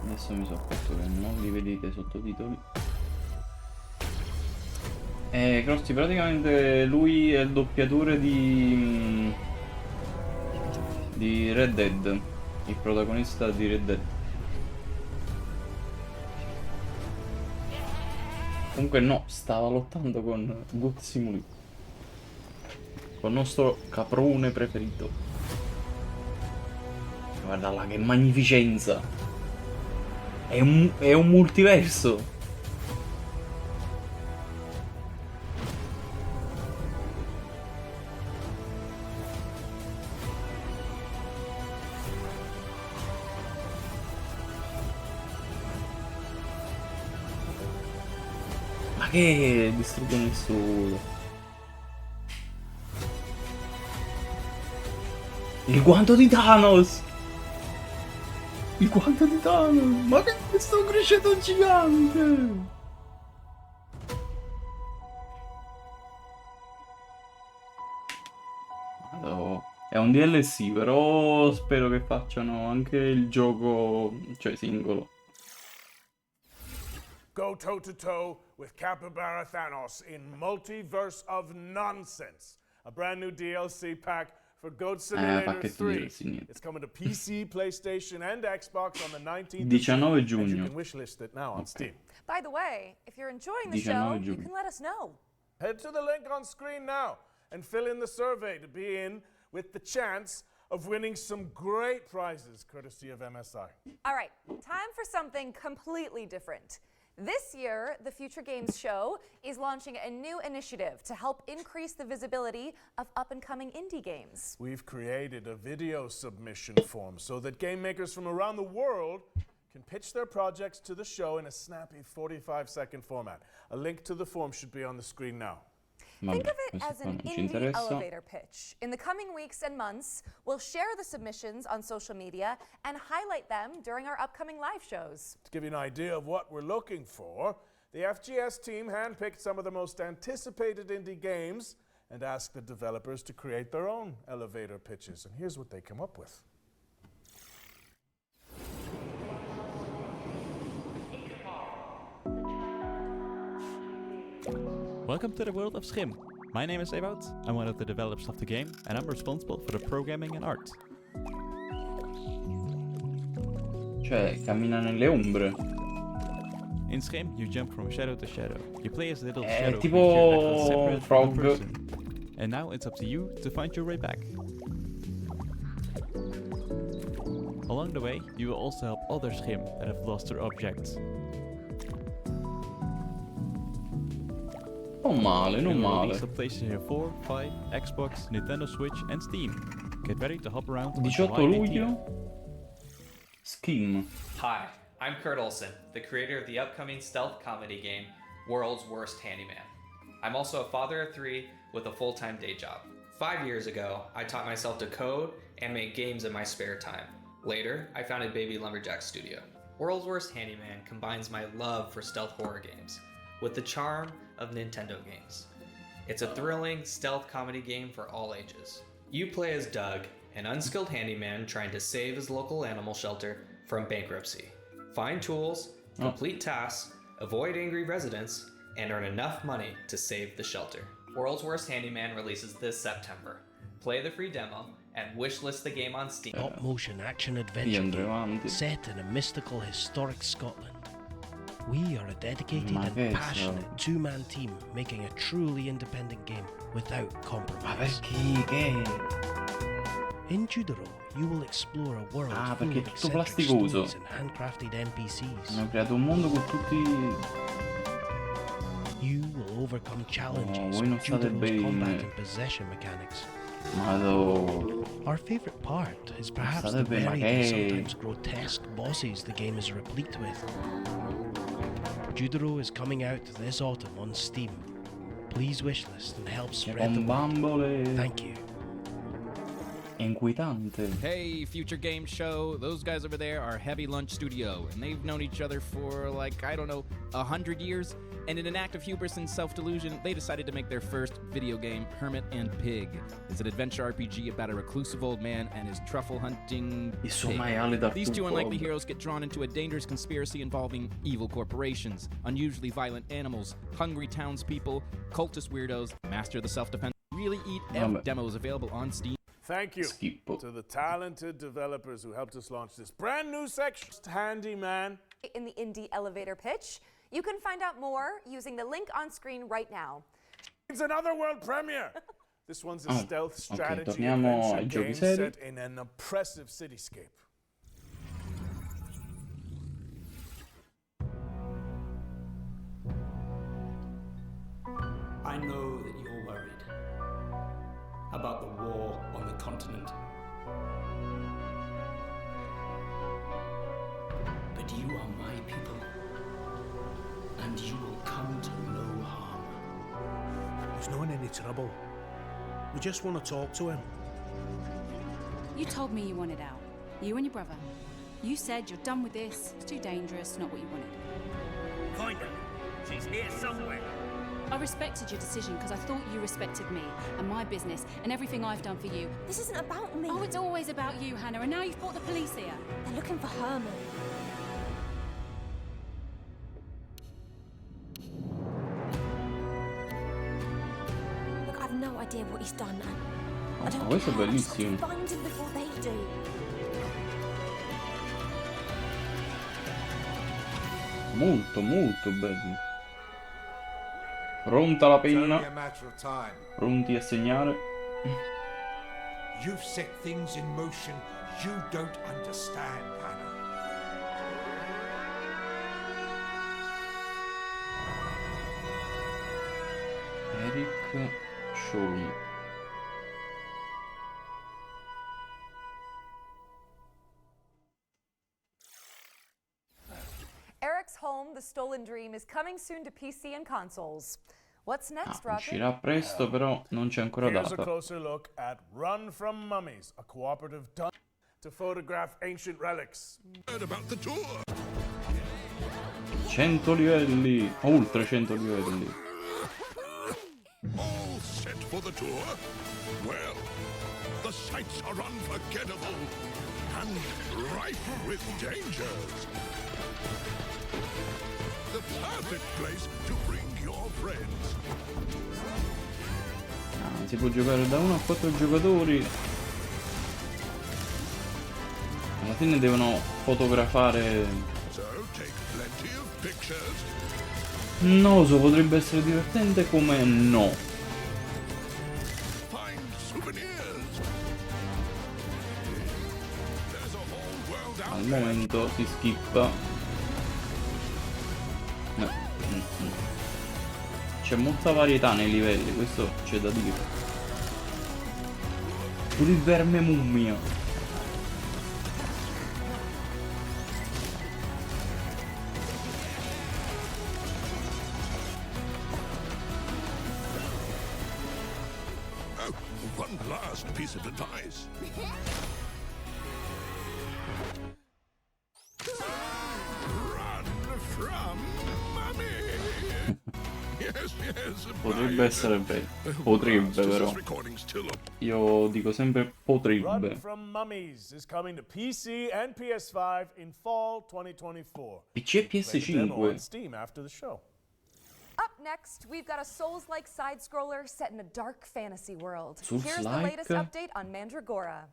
Adesso mi sono accorto che non li vedete i sottotitoli. Krusty praticamente lui è il doppiatore di Red Dead, il protagonista di Red Dead. Comunque no, stava lottando con Goat Simulator, con il nostro caprone preferito. Guarda là che magnificenza! È un multiverso! Ma che distruggono il solo? Il guanto di Thanos! Il guanto di Thanos! Ma che è questo criceto gigante! Madò. È un DLC, però spero che facciano anche il gioco, cioè singolo. Go toe-to-toe with Capybara Thanos in Multiverse of Nonsense, a brand new DLC pack for Goat Simulator pacchetto 3. DLC, niente. It's coming to PC, PlayStation, and Xbox on the 19th 19 and you giugno. can wishlist it now on Steam. By the way, if you're enjoying the 19 show, you giugno. can let us know. Head to the link on screen now and fill in the survey to be in with the chance of winning some great prizes courtesy of MSI. All right, time for something completely different. This year, the Future Games Show is launching a new initiative to help increase the visibility of up-and-coming indie games. We've created a video submission form so that game makers from around the world can pitch their projects to the show in a snappy 45-second format. A link to the form should be on the screen now. Think of it as an indie elevator pitch. In the coming weeks and months, we'll share the submissions on social media and highlight them during our upcoming live shows. To give you an idea of what we're looking for, the FGS team handpicked some of the most anticipated indie games and asked the developers to create their own elevator pitches. And here's what they come up with. Welcome to the world of Schim. My name is Ewout, I'm one of the developers of the game, and I'm responsible for the programming and art. Cioè, cammina nelle ombre. In Schim, you jump from shadow to shadow. You play as a little È shadow tipo creature that is separate from the Frog. person. And now it's up to you to find your way back. Along the way, you will also help other Schim that have lost their objects. Non male, non male. Release on PlayStation 4, 5, Xbox, Nintendo Switch, and Steam. Get ready to hop around on 18 July 18th. luglio. Skim. Hi, I'm Kurt Olson, the creator of the upcoming stealth comedy game, World's Worst Handyman. I'm also a father of 3 with a full-time day job. 5 years ago, I taught myself to code and make games in my spare time. Later, I founded Baby Lumberjack Studio. World's Worst Handyman combines my love for stealth horror games with the charm of Nintendo games. It's a thrilling stealth comedy game for all ages. You play as Doug, an unskilled handyman trying to save his local animal shelter from bankruptcy. Find tools, complete tasks, avoid angry residents, and earn enough money to save the shelter. World's Worst Handyman releases this September. Play the free demo and wishlist the game on Steam. Top motion action adventure game set in a mystical historic Scotland. We are a dedicated and passionate two-man team making a truly independent game without compromise. In Judaro, you will explore a world Ah, full perché of è tutto eccentric plasticoso. stories and handcrafted NPCs. Hanno creato un mondo con tutti... You will overcome challenges voi non due to state those combat bene. and possession mechanics. Madò. Our favorite part is perhaps State the bene, varied ma and che... sometimes grotesque bosses the game is replete with. Judoro is coming out this autumn on Steam. Please wishlist and help spread the Con word. bambole. Thank you. Inquietante. Hey, Future Game Show. Those guys over there are Heavy Lunch Studio, and they've known each other for, like, I don't know, 100 years. And in an act of hubris and self-delusion, they decided to make their first video game, Hermit and Pig. It's an adventure RPG about a reclusive old man and his truffle hunting pig. These two unlikely heroes get drawn into a dangerous conspiracy involving evil corporations, unusually violent animals, hungry townspeople, cultist weirdos, master of the self-defense. Really eat demos available on Steam. Thank you to the talented developers who helped us launch this brand new section. Handyman. In the indie elevator pitch. You can find out more using the link on screen right now. It's another world premiere. This one's a stealth strategy torniamo ai adventure giochi game seri. set in an oppressive cityscape. I know that you're worried about the war on the continent. But you are my people, and you will come to no harm. He's not in any trouble. We just want to talk to him. You told me you wanted out. You and your brother. You said you're done with this. It's too dangerous, not what you wanted. Find her. She's here somewhere. I respected your decision because I thought you respected me and my business and everything I've done for you. This isn't about me. Oh, it's always about you, Hannah, and now you've brought the police here. They're looking for Herman. Look, I've no idea what he's done, and I don't questo è care. I just bellissimo. have to find him before they do. Molto, molto bello. Pronta la penna. It's only a matter of time. Pronti a segnare. You've set things in motion you don't understand, Hannah. Eric Sholm. Eric's Home, The Stolen Dream, is coming soon to PC and consoles. What's next, Roger? Uscirà presto, però non c'è ancora Here's a data. closer look at Run from Mummies, a cooperative done to photograph ancient relics. Heard about the tour. 100 livelli, oltre 100 livelli. All set for the tour? Well, the sights are unforgettable and rife with dangers. The perfect place to bring your friends. Si può giocare da 1 a 4 giocatori. Alla fine devono fotografare. So take plenty of pictures. Non lo so, potrebbe essere divertente come no. Find souvenirs. There's a whole world out Al momento si skippa. No. C'è molta varietà nei livelli, questo c'è da dire. Pure il verme mummia. Oh, one last piece of advice. Run from mommy. Yes, yes. Potrebbe essere bello. Potrebbe però. Io dico sempre Run potrebbe. from Mummies is coming to PC and PS5 in fall 2024. PC e Play the demo on PS5. Steam after the show. Up next, we've got a Souls-like side-scroller set in a dark fantasy world. Here's the Souls-like? latest update on Mandragora.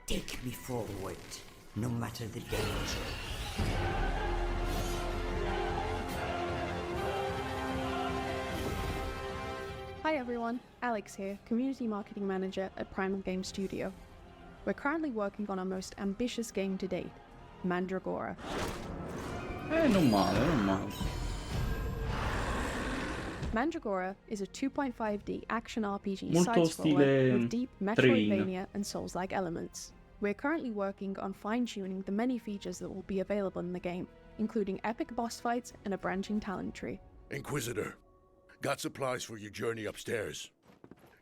Take me forward, no matter the danger. Hiya. everyone, Alex here, Community Marketing Manager at Primal Game Studio. We're currently working on our most ambitious game to date, Mandragora. Non male, non male. Mandragora is a 2.5D action RPG Molto side-scroller with deep Train. Metroidvania and Souls-like elements. We're currently working on fine-tuning the many features that will be available in the game, including epic boss fights and a branching talent tree. Inquisitor, got supplies for your journey upstairs.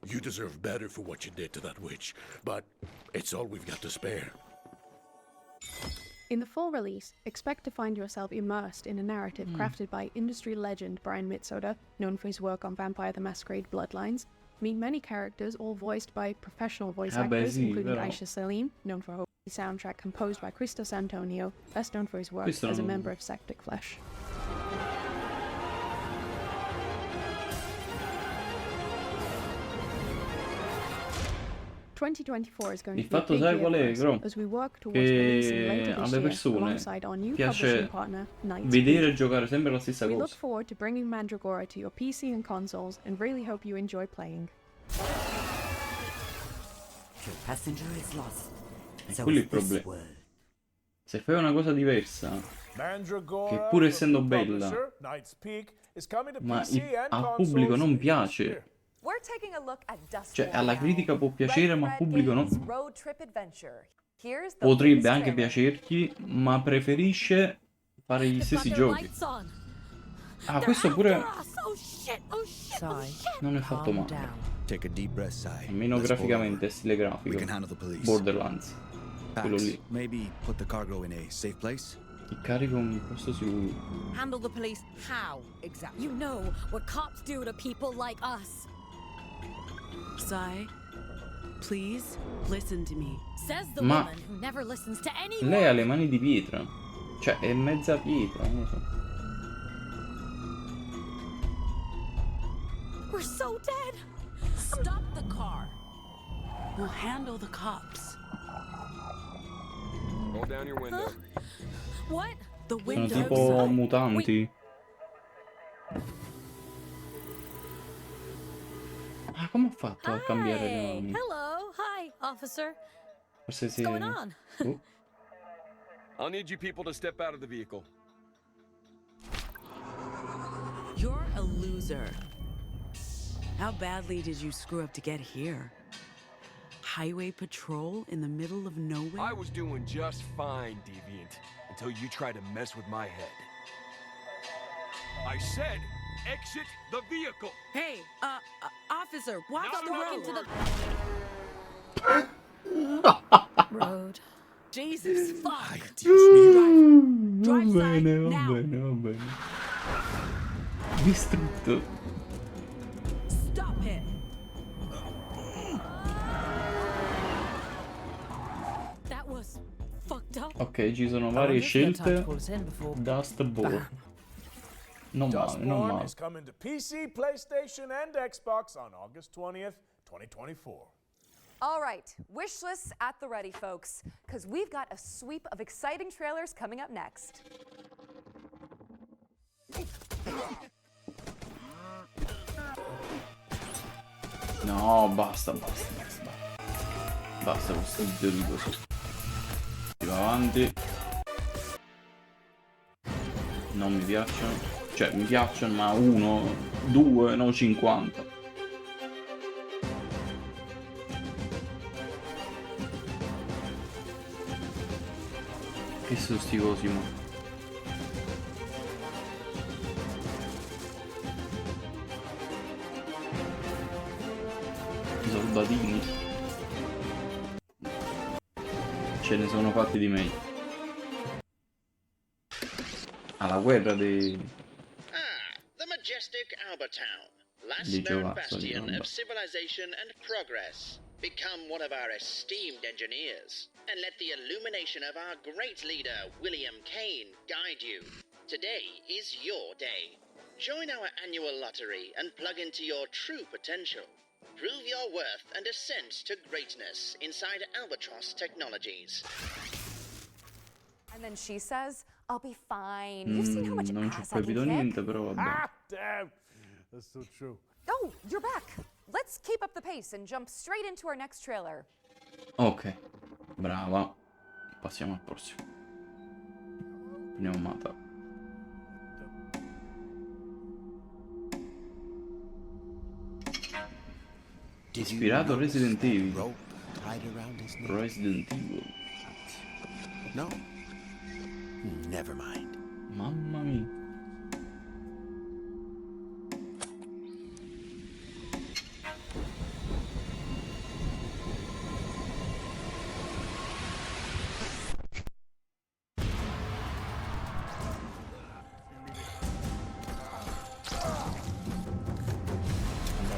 You deserve better for what you did to that witch, but it's all we've got to spare. In the full release, expect to find yourself immersed in a narrative crafted by industry legend Brian Mitsoda, known for his work on Vampire the Masquerade Bloodlines. Meet many characters, all voiced by professional voice actors, including Aisha Salim, known for her soundtrack composed by Christos Antonio, best known for his work as a member of Septic Flesh. Il fatto, sai qual è, Gro? Che alle persone piace vedere giocare sempre la stessa We look cosa. forward to bringing Mandragora to your PC and consoles and really hope you enjoy playing. Your passenger is lost. E quello è il problema. Se fai una cosa diversa, che pur essendo bella, ma al pubblico non piace, We're taking a look at Dust cioè alla critica può piacere ma al pubblico no, Road Trip Adventure. Here's the potrebbe latest anche trailer. piacergli, ma preferisce fare gli stessi giochi. Ah, questo pure non è fatto male. Almeno graficamente, stile grafico. Borderlands. Quello lì. Maybe put the cargo in a safe place. Il carico in un posto sicuro. Handle the police how, exactly? You know what cops do to people like us. Sai, please listen to me. Says the Ma woman who never listens to anyone. lei ha le mani di pietra. Cioè, è mezza pietra, non lo so. We're so dead. Stop the car. We'll handle the cops. Roll down your window. What? The Sono windows. tipo mutanti. Ah, come ho fatto a cambiare le Hey, mani? hello. Hi, officer. Forse sì. What's going on? Oh. I'll need you people to step out of the vehicle. You're a loser. How badly did you screw up to get here? Highway patrol in the middle of nowhere? I was doing just fine, Deviant, until you tried to mess with my head. I said, exit the vehicle. Hey, officer, watch Not the another road. word. Road. Jesus, fuck. Va bene, va bene, va bene. Distrutto. Stop it. That was fucked up. Ok, ci sono varie scelte. Dust Bowl. Non male, non Dustborn male. is coming to PC, PlayStation, and Xbox on August 20th, 2024. All right, wish lists at the ready, folks, because we've got a sweep of exciting trailers coming up next. No, basta, basta, basta. Basta questo video di così. Si va avanti. Non mi piacciono. Cioè, mi piacciono, ma 1, 2, no 50. Che sono sti cosi, mo? I soldatini. Ce ne sono fatti di meglio. Alla guerra dei... The majestic Albertown, last Di known Giovazzo, bastion vabbè. of civilization and progress. Become one of our esteemed engineers, and let the illumination of our great leader, William Kane, guide you. Today is your day. Join our annual lottery and plug into your true potential. Prove your worth and ascend to greatness inside Albatross Technologies. And then she says, I'll be fine. You've seen how much Non ci ho ass I can capito kick. niente, però vabbè. Ah, damn. That's so true. Oh, you're back. let's keep up the pace and jump straight into our next trailer. Ok, brava. Passiamo al prossimo. Pneumata. Ispirato a Resident Evil. Resident Evil. No? Never mind. Mamma mia.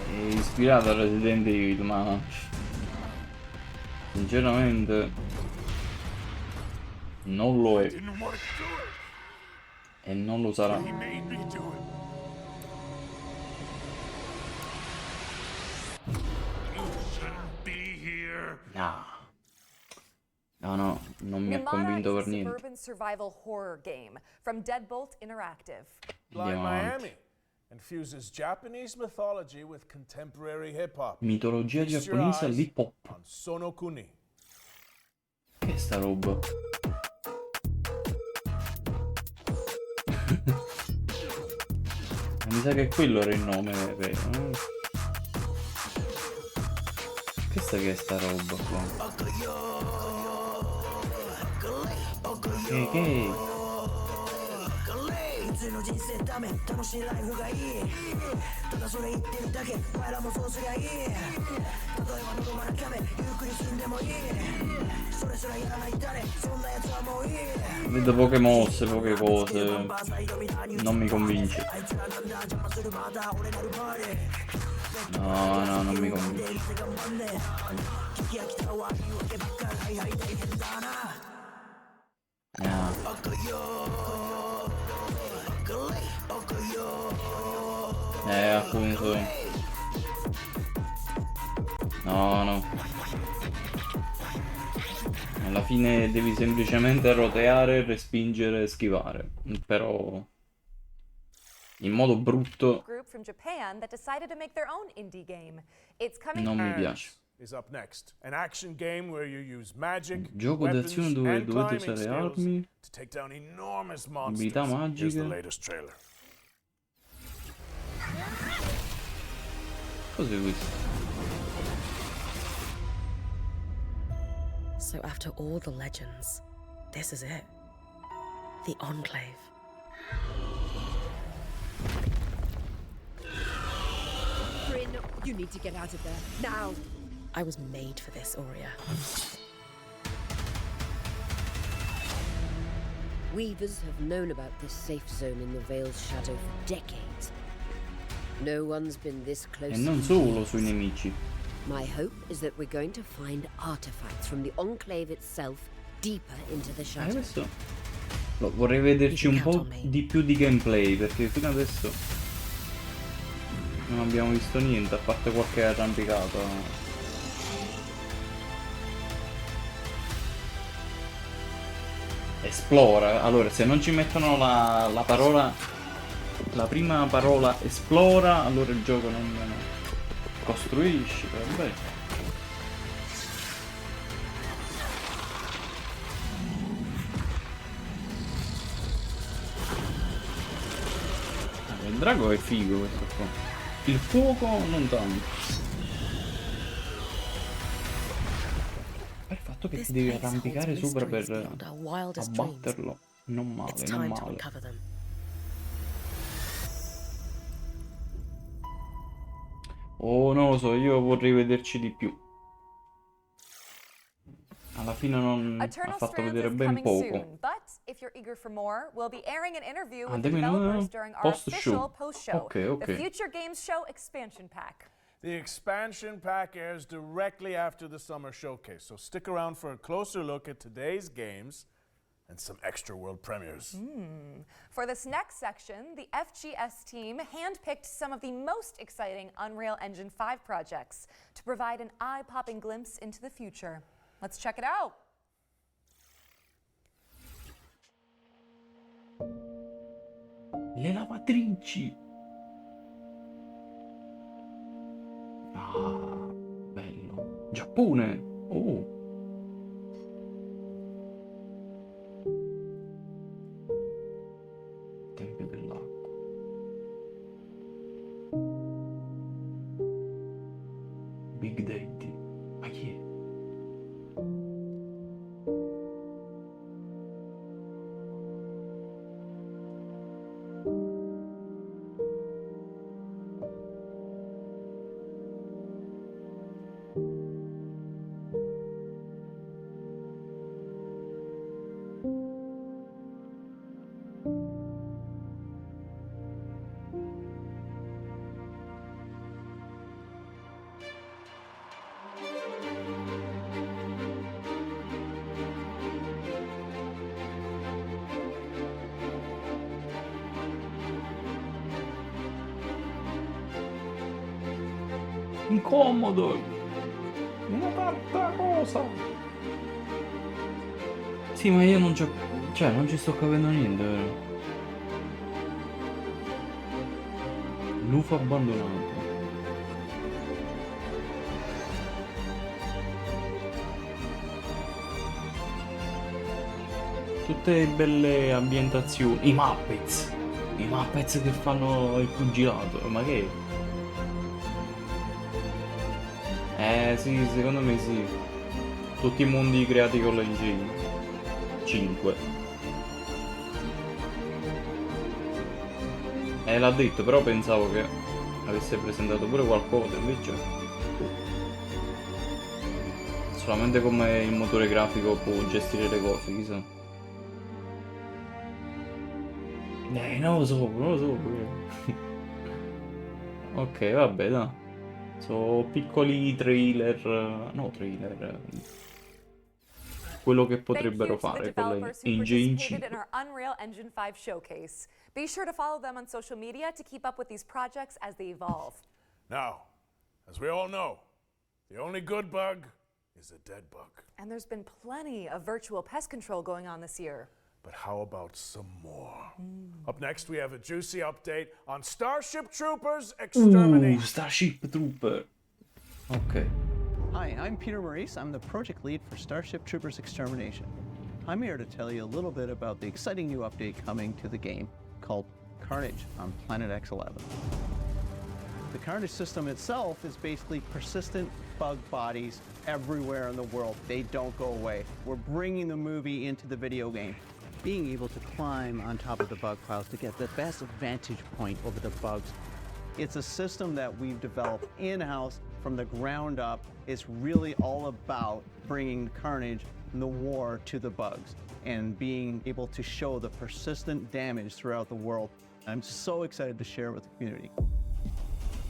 È ispirato a Resident Evil, ma sinceramente non lo è e non lo sarà. No, non mi ha convinto per is a niente. suburban survival horror game from Deadbolt Interactive. Blind Andiamo avanti. Miami infuses Japanese mythology with contemporary hip hop. Mitologia Feast your giapponese eyes all'hip hop. on Sonokuni. Che è sta roba? Mi sa che quello era il nome vero. Che è sta roba qua? Che? 普通の人生ダメ楽しいライフがいいただそれ言ってるだけお前らもそうすりゃいい例えば喉まなキャメゆっくり死んでもいいそれすらやらない誰そんなやつはもういい Vedo poche mosse, poche cose. Non mi convince. No, non mi convince. Appunto. No. Alla fine devi semplicemente roteare, respingere e schivare. Però in modo brutto Group from Japan that decided to make their own indie game. It's coming non mi piace. Is up next. An action game where you use magic, Gioco weapons, d'azione dove and dovete climbing usare skills armi, to take down enormous monsters. abilità Here's the magiche. latest trailer. Cos'è questo? So after all the legends, this is it. The Enclave. Bryn, you need to get out of there, now! I was made for this, Aurea. Weavers have known about this safe zone in the Vale's shadow for decades. No one's been this close. E non solo sui nemici. My hope is that we're going to find artifacts from the Enclave itself deeper into the shadow. Questo vorrei vederci un po' di più di gameplay, perché fino adesso non abbiamo visto niente a parte qualche arrampicata. Esplora. Allora, se non ci mettono la parola, la prima parola esplora, allora il gioco non costruisci, vabbè. Il drago è figo questo qua. Il fuoco non tanto. Il fatto che ti devi arrampicare sopra per abbatterlo, non male, non male. Oh, non lo so, io vorrei vederci di più. Alla fine non ha Eternal fatto Strands vedere is ben coming poco. soon, but if you're eager for more, we'll be airing an interview with the Andiamo in developers during our official post-show. post-show, Ok. the Future Games Show Expansion Pack. The expansion pack airs directly after the summer showcase, so stick around for a closer look at today's games and some extra world premieres. For this next section, the FGS team handpicked some of the most exciting Unreal Engine 5 projects to provide an eye-popping glimpse into the future. Let's check it out. Le lavatrici. Ah, bello. Giappone! Oh! Tempio dell'acqua. Big Daddy. Ma chi è? Incomodo! Una tanta cosa! Sì, ma io non c'ho... Cioè, non ci sto capendo niente, vero? L'UFO abbandonato. Tutte belle ambientazioni. I Muppets! I Muppets che fanno il pugilato. Ma che... sì, secondo me sì. Tutti i mondi creati con l'engine. 5. L'ha detto, però pensavo che avesse presentato pure qualcosa, invece... Solamente come il motore grafico può gestire le cose, chissà. Non lo so. Ok, vabbè, dai. So piccoli trailer, no trailer, quello che potrebbero fare con le Engine 5. In our Unreal Engine 5 showcase. Be sure to follow them on social media to keep up with these projects as they evolve. Now, as we all know, the only good bug is a dead bug. And there's been plenty of virtual pest control going on this year. But how about some more? Up next, we have a juicy update on Starship Troopers Extermination. Starship Trooper. Okay. Hi, I'm Peter Maurice. I'm the project lead for Starship Troopers Extermination. I'm here to tell you a little bit about the exciting new update coming to the game called Carnage on Planet X11. The Carnage system itself is basically persistent bug bodies everywhere in the world. They don't go away. We're bringing the movie into the video game. Being able to climb on top of the bug piles to get the best vantage point over the bugs. It's a system that we've developed in-house from the ground up. It's really all about bringing Carnage and the war to the bugs and being able to show the persistent damage throughout the world. I'm so excited to share it with the community.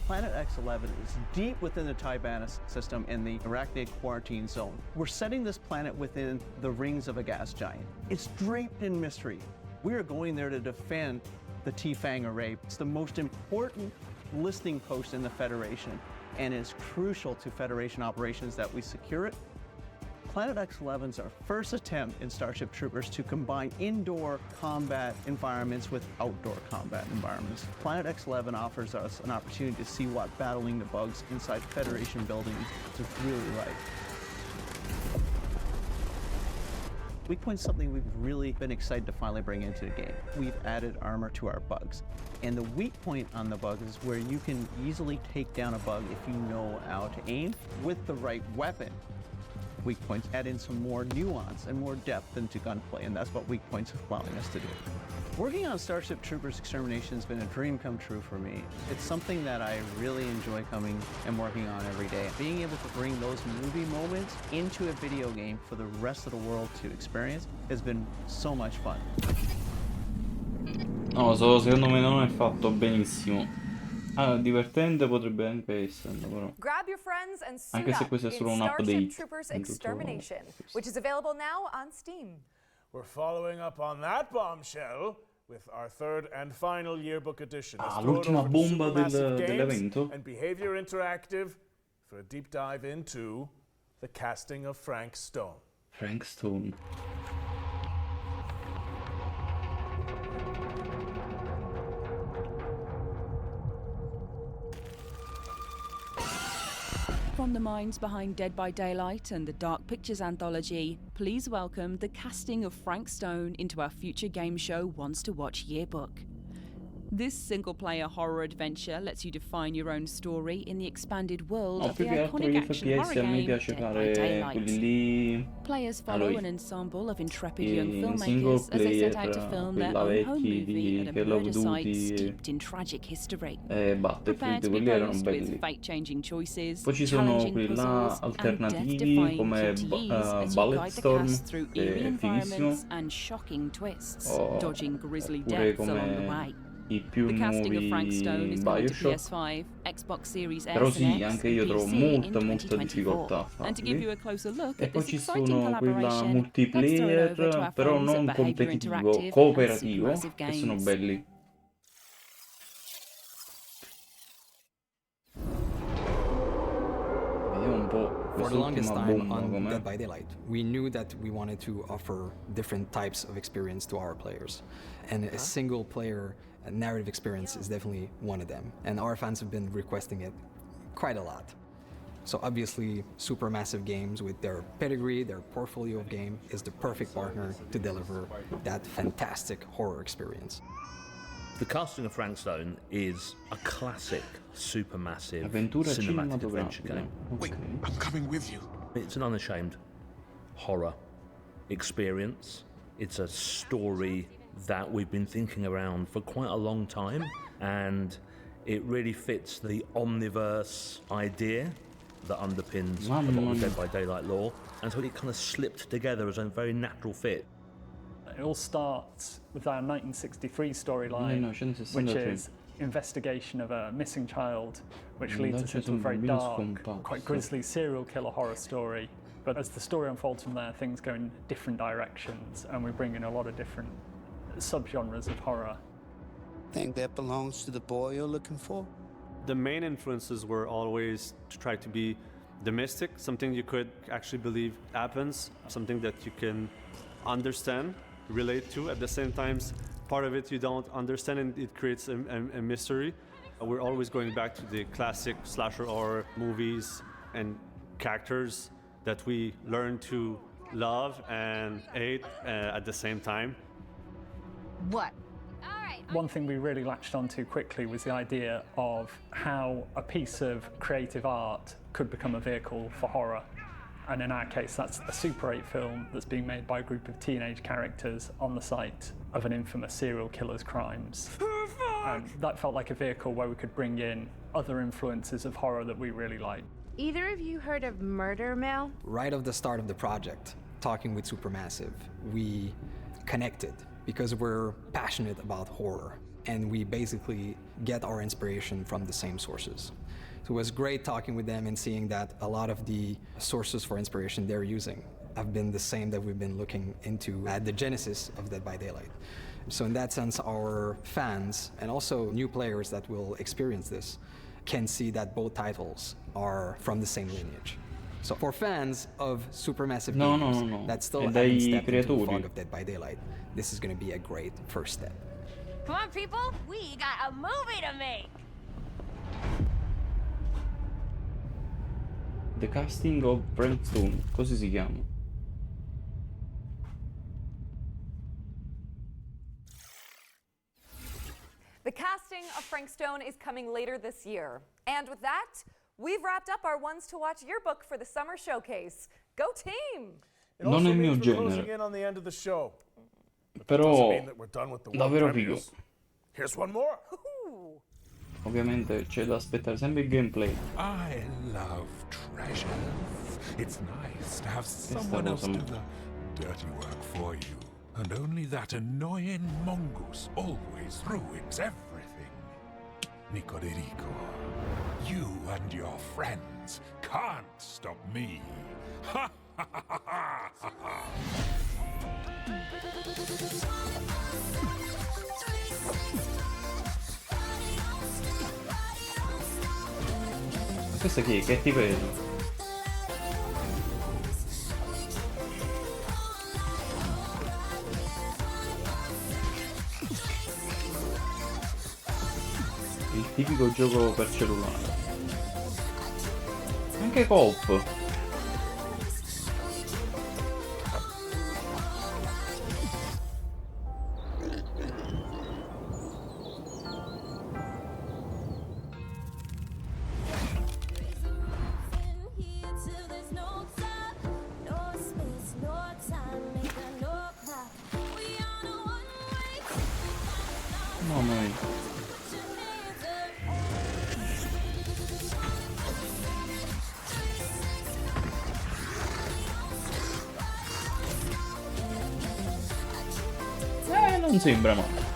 Planet X11 is deep within the Tiberius system in the Arachnid Quarantine Zone. We're setting this planet within the rings of a gas giant. It's draped in mystery. We are going there to defend the T-Fang array. It's the most important listening post in the Federation, and it's crucial to Federation operations that we secure it. Planet X11 is our first attempt in Starship Troopers to combine indoor combat environments with outdoor combat environments. Planet X11 offers us an opportunity to see what battling the bugs inside Federation buildings is really like. Weak Point's something we've really been excited to finally bring into the game. We've added armor to our bugs. And the weak point on the bugs is where you can easily take down a bug if you know how to aim with the right weapon. Weak Points add in some more nuance and more depth into gunplay, and that's what Weak Points is allowing us to do. Working on Starship Troopers Extermination has been a dream come true for me. It's something that I really enjoy coming and working on every day. Being able to bring those movie moments into a video game for the rest of the world to experience has been so much fun. No, secondo me non è fatto benissimo. Ah, divertente potrebbe anche essere, però. Grab your friends and suit Anche se up questo è in solo un Starship update. Troopers Extermination, which is available now on Steam. We're following up on that bombshell with our third and final yearbook edition. Ah, l'ultima bomba dell'evento. And Behavior Interactive for a deep dive into the casting of Frank Stone. Frank Stone. From the minds behind Dead by Daylight and the Dark Pictures anthology, please welcome the casting of Frank Stone into our future game show Wants to Watch yearbook. This single-player horror adventure lets you define your own story in the expanded world of the più che altro gli iconic action horror FPS a me game piace Dead by fare Daylight. quelli lì. Players follow Allora, an ensemble of intrepid young in single filmmakers as they set player, out to film their quella own home vecchi movie di at a Call of murder site Duty steeped in tragic history. e Prepare Battlefield, to be quelli erano posed belli. with fate-changing choices, Poi ci sono challenging quelli là puzzles, and alternativi death-defying come QTEs as you guide the Bulletstorm, cast through che eerie è fighissimo, environments and shocking twists, dodging grisly oppure deaths along the come way. i più The casting of Frank Stone nuovi is coming to Bioshock. PS5, Xbox Series S Però and sì, X, anche and io trovo PC molta in molta 2024. difficoltà a And to give farli. you a closer look E at poi this ci exciting sono quella collaboration, let's throw it multiplayer, over to our però friends at non Behaviour competitivo, Interactive and cooperativo, Supermassive che sono Games. belli. Vediamo un po' For the longest quest'ultima time bomba on com'è. Dead by Daylight, we knew that we wanted to offer different types of experience to our players. And a single player narrative experience is definitely one of them. And our fans have been requesting it quite a lot. So obviously, Supermassive Games, with their pedigree, their portfolio of game, is the perfect partner to deliver that fantastic horror experience. The casting of Frank Stone is a classic Supermassive Avventura cinematic adventure cinematografica. game. Ok. I'm coming with you. It's an unashamed horror experience. It's a story that we've been thinking around for quite a long time, and it really fits the omniverse idea that underpins a lot of Dead by Daylight lore, and so it kind of slipped together as a very natural fit. It all starts with our 1963 storyline, 1963. which is investigation of a missing child, which leads us into a very dark, quite grisly serial killer horror story. But as the story unfolds from there, things go in different directions, and we bring in a lot of different subgenres of horror. Think that belongs to the boy you're looking for? The main influences were always to try to be the mystic, something you could actually believe happens, something that you can understand, relate to. At the same time, part of it you don't understand, and it creates a mystery. We're always going back to the classic slasher horror movies and characters that we learn to love and hate at the same time. What? One thing we really latched onto quickly was the idea of how a piece of creative art could become a vehicle for horror. And in our case, that's a Super 8 film that's being made by a group of teenage characters on the site of an infamous serial killer's crimes. And that felt like a vehicle where we could bring in other influences of horror that we really like. Either of you heard of Murder Mill? Right off the start of the project, talking with Supermassive, we connected because we're passionate about horror, and we basically get our inspiration from the same sources. So it was great talking with them and seeing that a lot of the sources for inspiration they're using have been the same that we've been looking into at the genesis of Dead by Daylight. So in that sense, our fans and also new players that will experience this can see that both titles are from the same lineage. So for fans of Supermassive games that still haven't stepped into the fog of Dead by Daylight, this is going to be a great first step. Come on, people, we got a movie to make! The Casting of Frank Stone, così si chiama. The casting of Frank Stone is coming later this year. And with that, we've wrapped up our Ones to Watch yearbook for the summer showcase. Go team! It also means we're closing in on the end of the show. Però mean that we're done with the davvero one figo. premieres. Here's one more. Ovviamente c'è da aspettare sempre il gameplay. I love treasures. It's nice to have someone else do the dirty work for you. And only that annoying mongoose always ruins everything. Nico de Rico, you and your friends can't stop me. Ha ha ha ha ha ha! Questa chi è? Katy Perry. Il tipico gioco per cellulare. Anche Coop. Mamma mia. Non sembra male.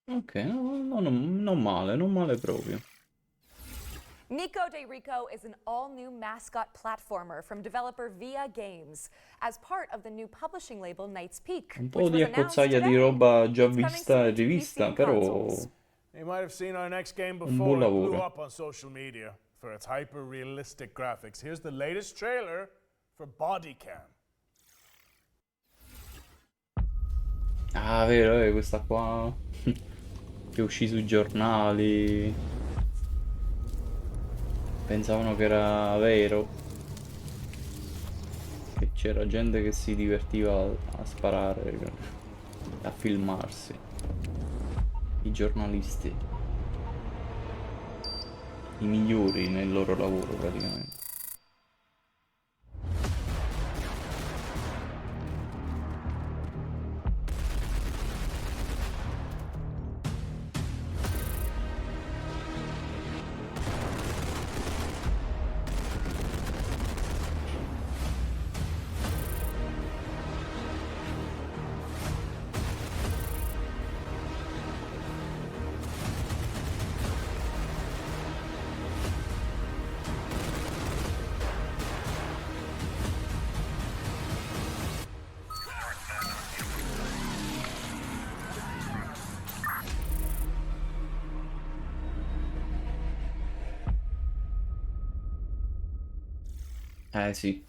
Ok, non male, non male proprio. Nico de Rico is an all-new mascot platformer from developer Via Games as part of the new publishing label Knight's Peak, Un which po' was di announced accozzaglia di today. roba già It's coming vista soon e to PC rivista, and però consoles. You might have seen our next game un buon before. It blew lavoro. up on social media for its hyper-realistic graphics. Here's the latest trailer for Bodycam. Ah, vero, questa qua che uscì sui giornali. Pensavano che era vero. Che c'era gente che si divertiva a sparare, a filmarsi. I giornalisti. I migliori nel loro lavoro, praticamente. Sì.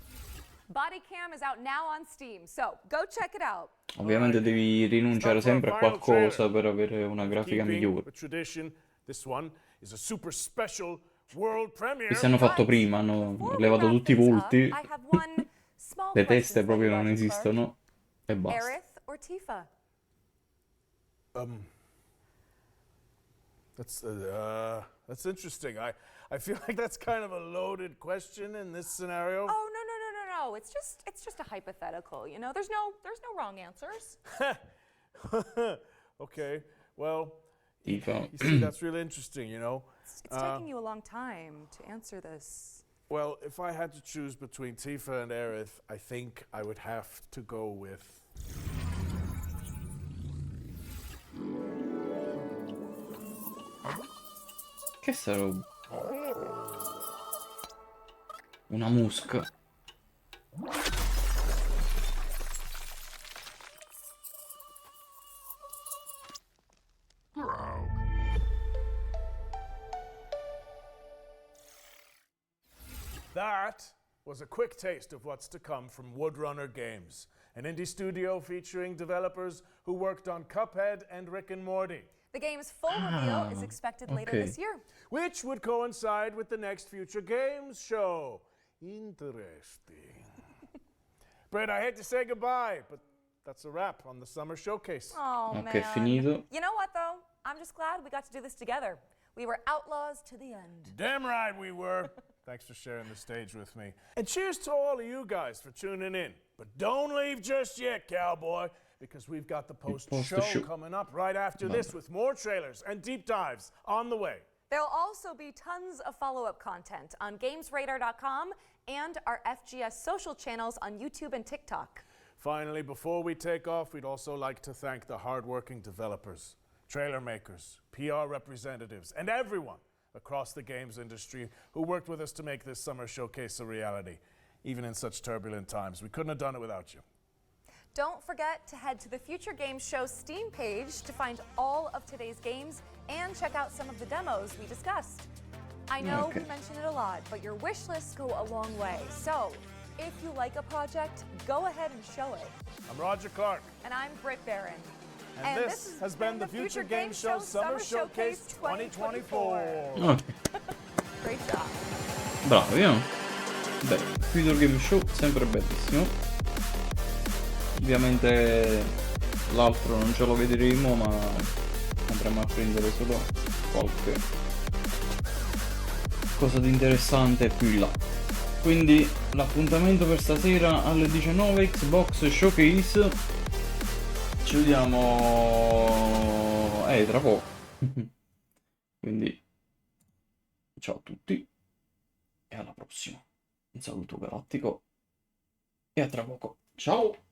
Bodycam is out now on Steam, so go check it out. Ovviamente devi rinunciare sempre a qualcosa per avere una grafica migliore. The tradition, this one is a super special world premiere. Questi hanno fatto prima, hanno levato tutti i volti. I have one small Le question teste for proprio you, non Roger esistono. E Clark. basta. Aerith or Tifa? That's interesting. I feel like that's kind of a loaded question in this scenario. Oh, no. It's just a hypothetical, you know? There's no wrong answers. Okay, well, Tifa. you see, that's really interesting, you know? It's taking you a long time to answer this. Well, if I had to choose between Tifa and Aerith, I think I would have to go with... Che sta roba? Una musca. That was a quick taste of what's to come from Woodrunner Games, an indie studio featuring developers who worked on Cuphead and Rick and Morty. The game's full reveal is expected later this year. Which would coincide with the next Future Games show. Interesting. Brett, I hate to say goodbye, but that's a wrap on the Summer Showcase. Oh, Ok, man. finito. You know what, though? I'm just glad we got to do this together. We were outlaws to the end. Damn right we were. Thanks for sharing the stage with me. And cheers to all of you guys for tuning in. But don't leave just yet, cowboy, because we've got the post-show coming up right after this with more trailers and deep dives on the way. There'll also be tons of follow-up content on GamesRadar.com and our FGS social channels on YouTube and TikTok. Finally, before we take off, we'd also like to thank the hardworking developers, trailer makers, PR representatives, and everyone across the games industry who worked with us to make this Summer Showcase a reality, even in such turbulent times. We couldn't have done it without you. Don't forget to head to the Future Games Show Steam page to find all of today's games and check out some of the demos we discussed. I know we mention it a lot, but your wish lists go a long way. So, if you like a project, go ahead and show it. I'm Roger Clark. And I'm Britt Barron. And this has been the Future Game Show Summer Showcase 2024. Oh. Great job. Bravi, eh? Beh, Future Game Show sempre bellissimo. Ovviamente l'altro non ce lo vedremo, ma andremo a prendere solo qualche cosa di interessante più in là. Quindi l'appuntamento per stasera alle 19 Xbox Showcase. Ci vediamo tra poco. Quindi ciao a tutti e alla prossima. Un saluto galattico e a tra poco. Ciao!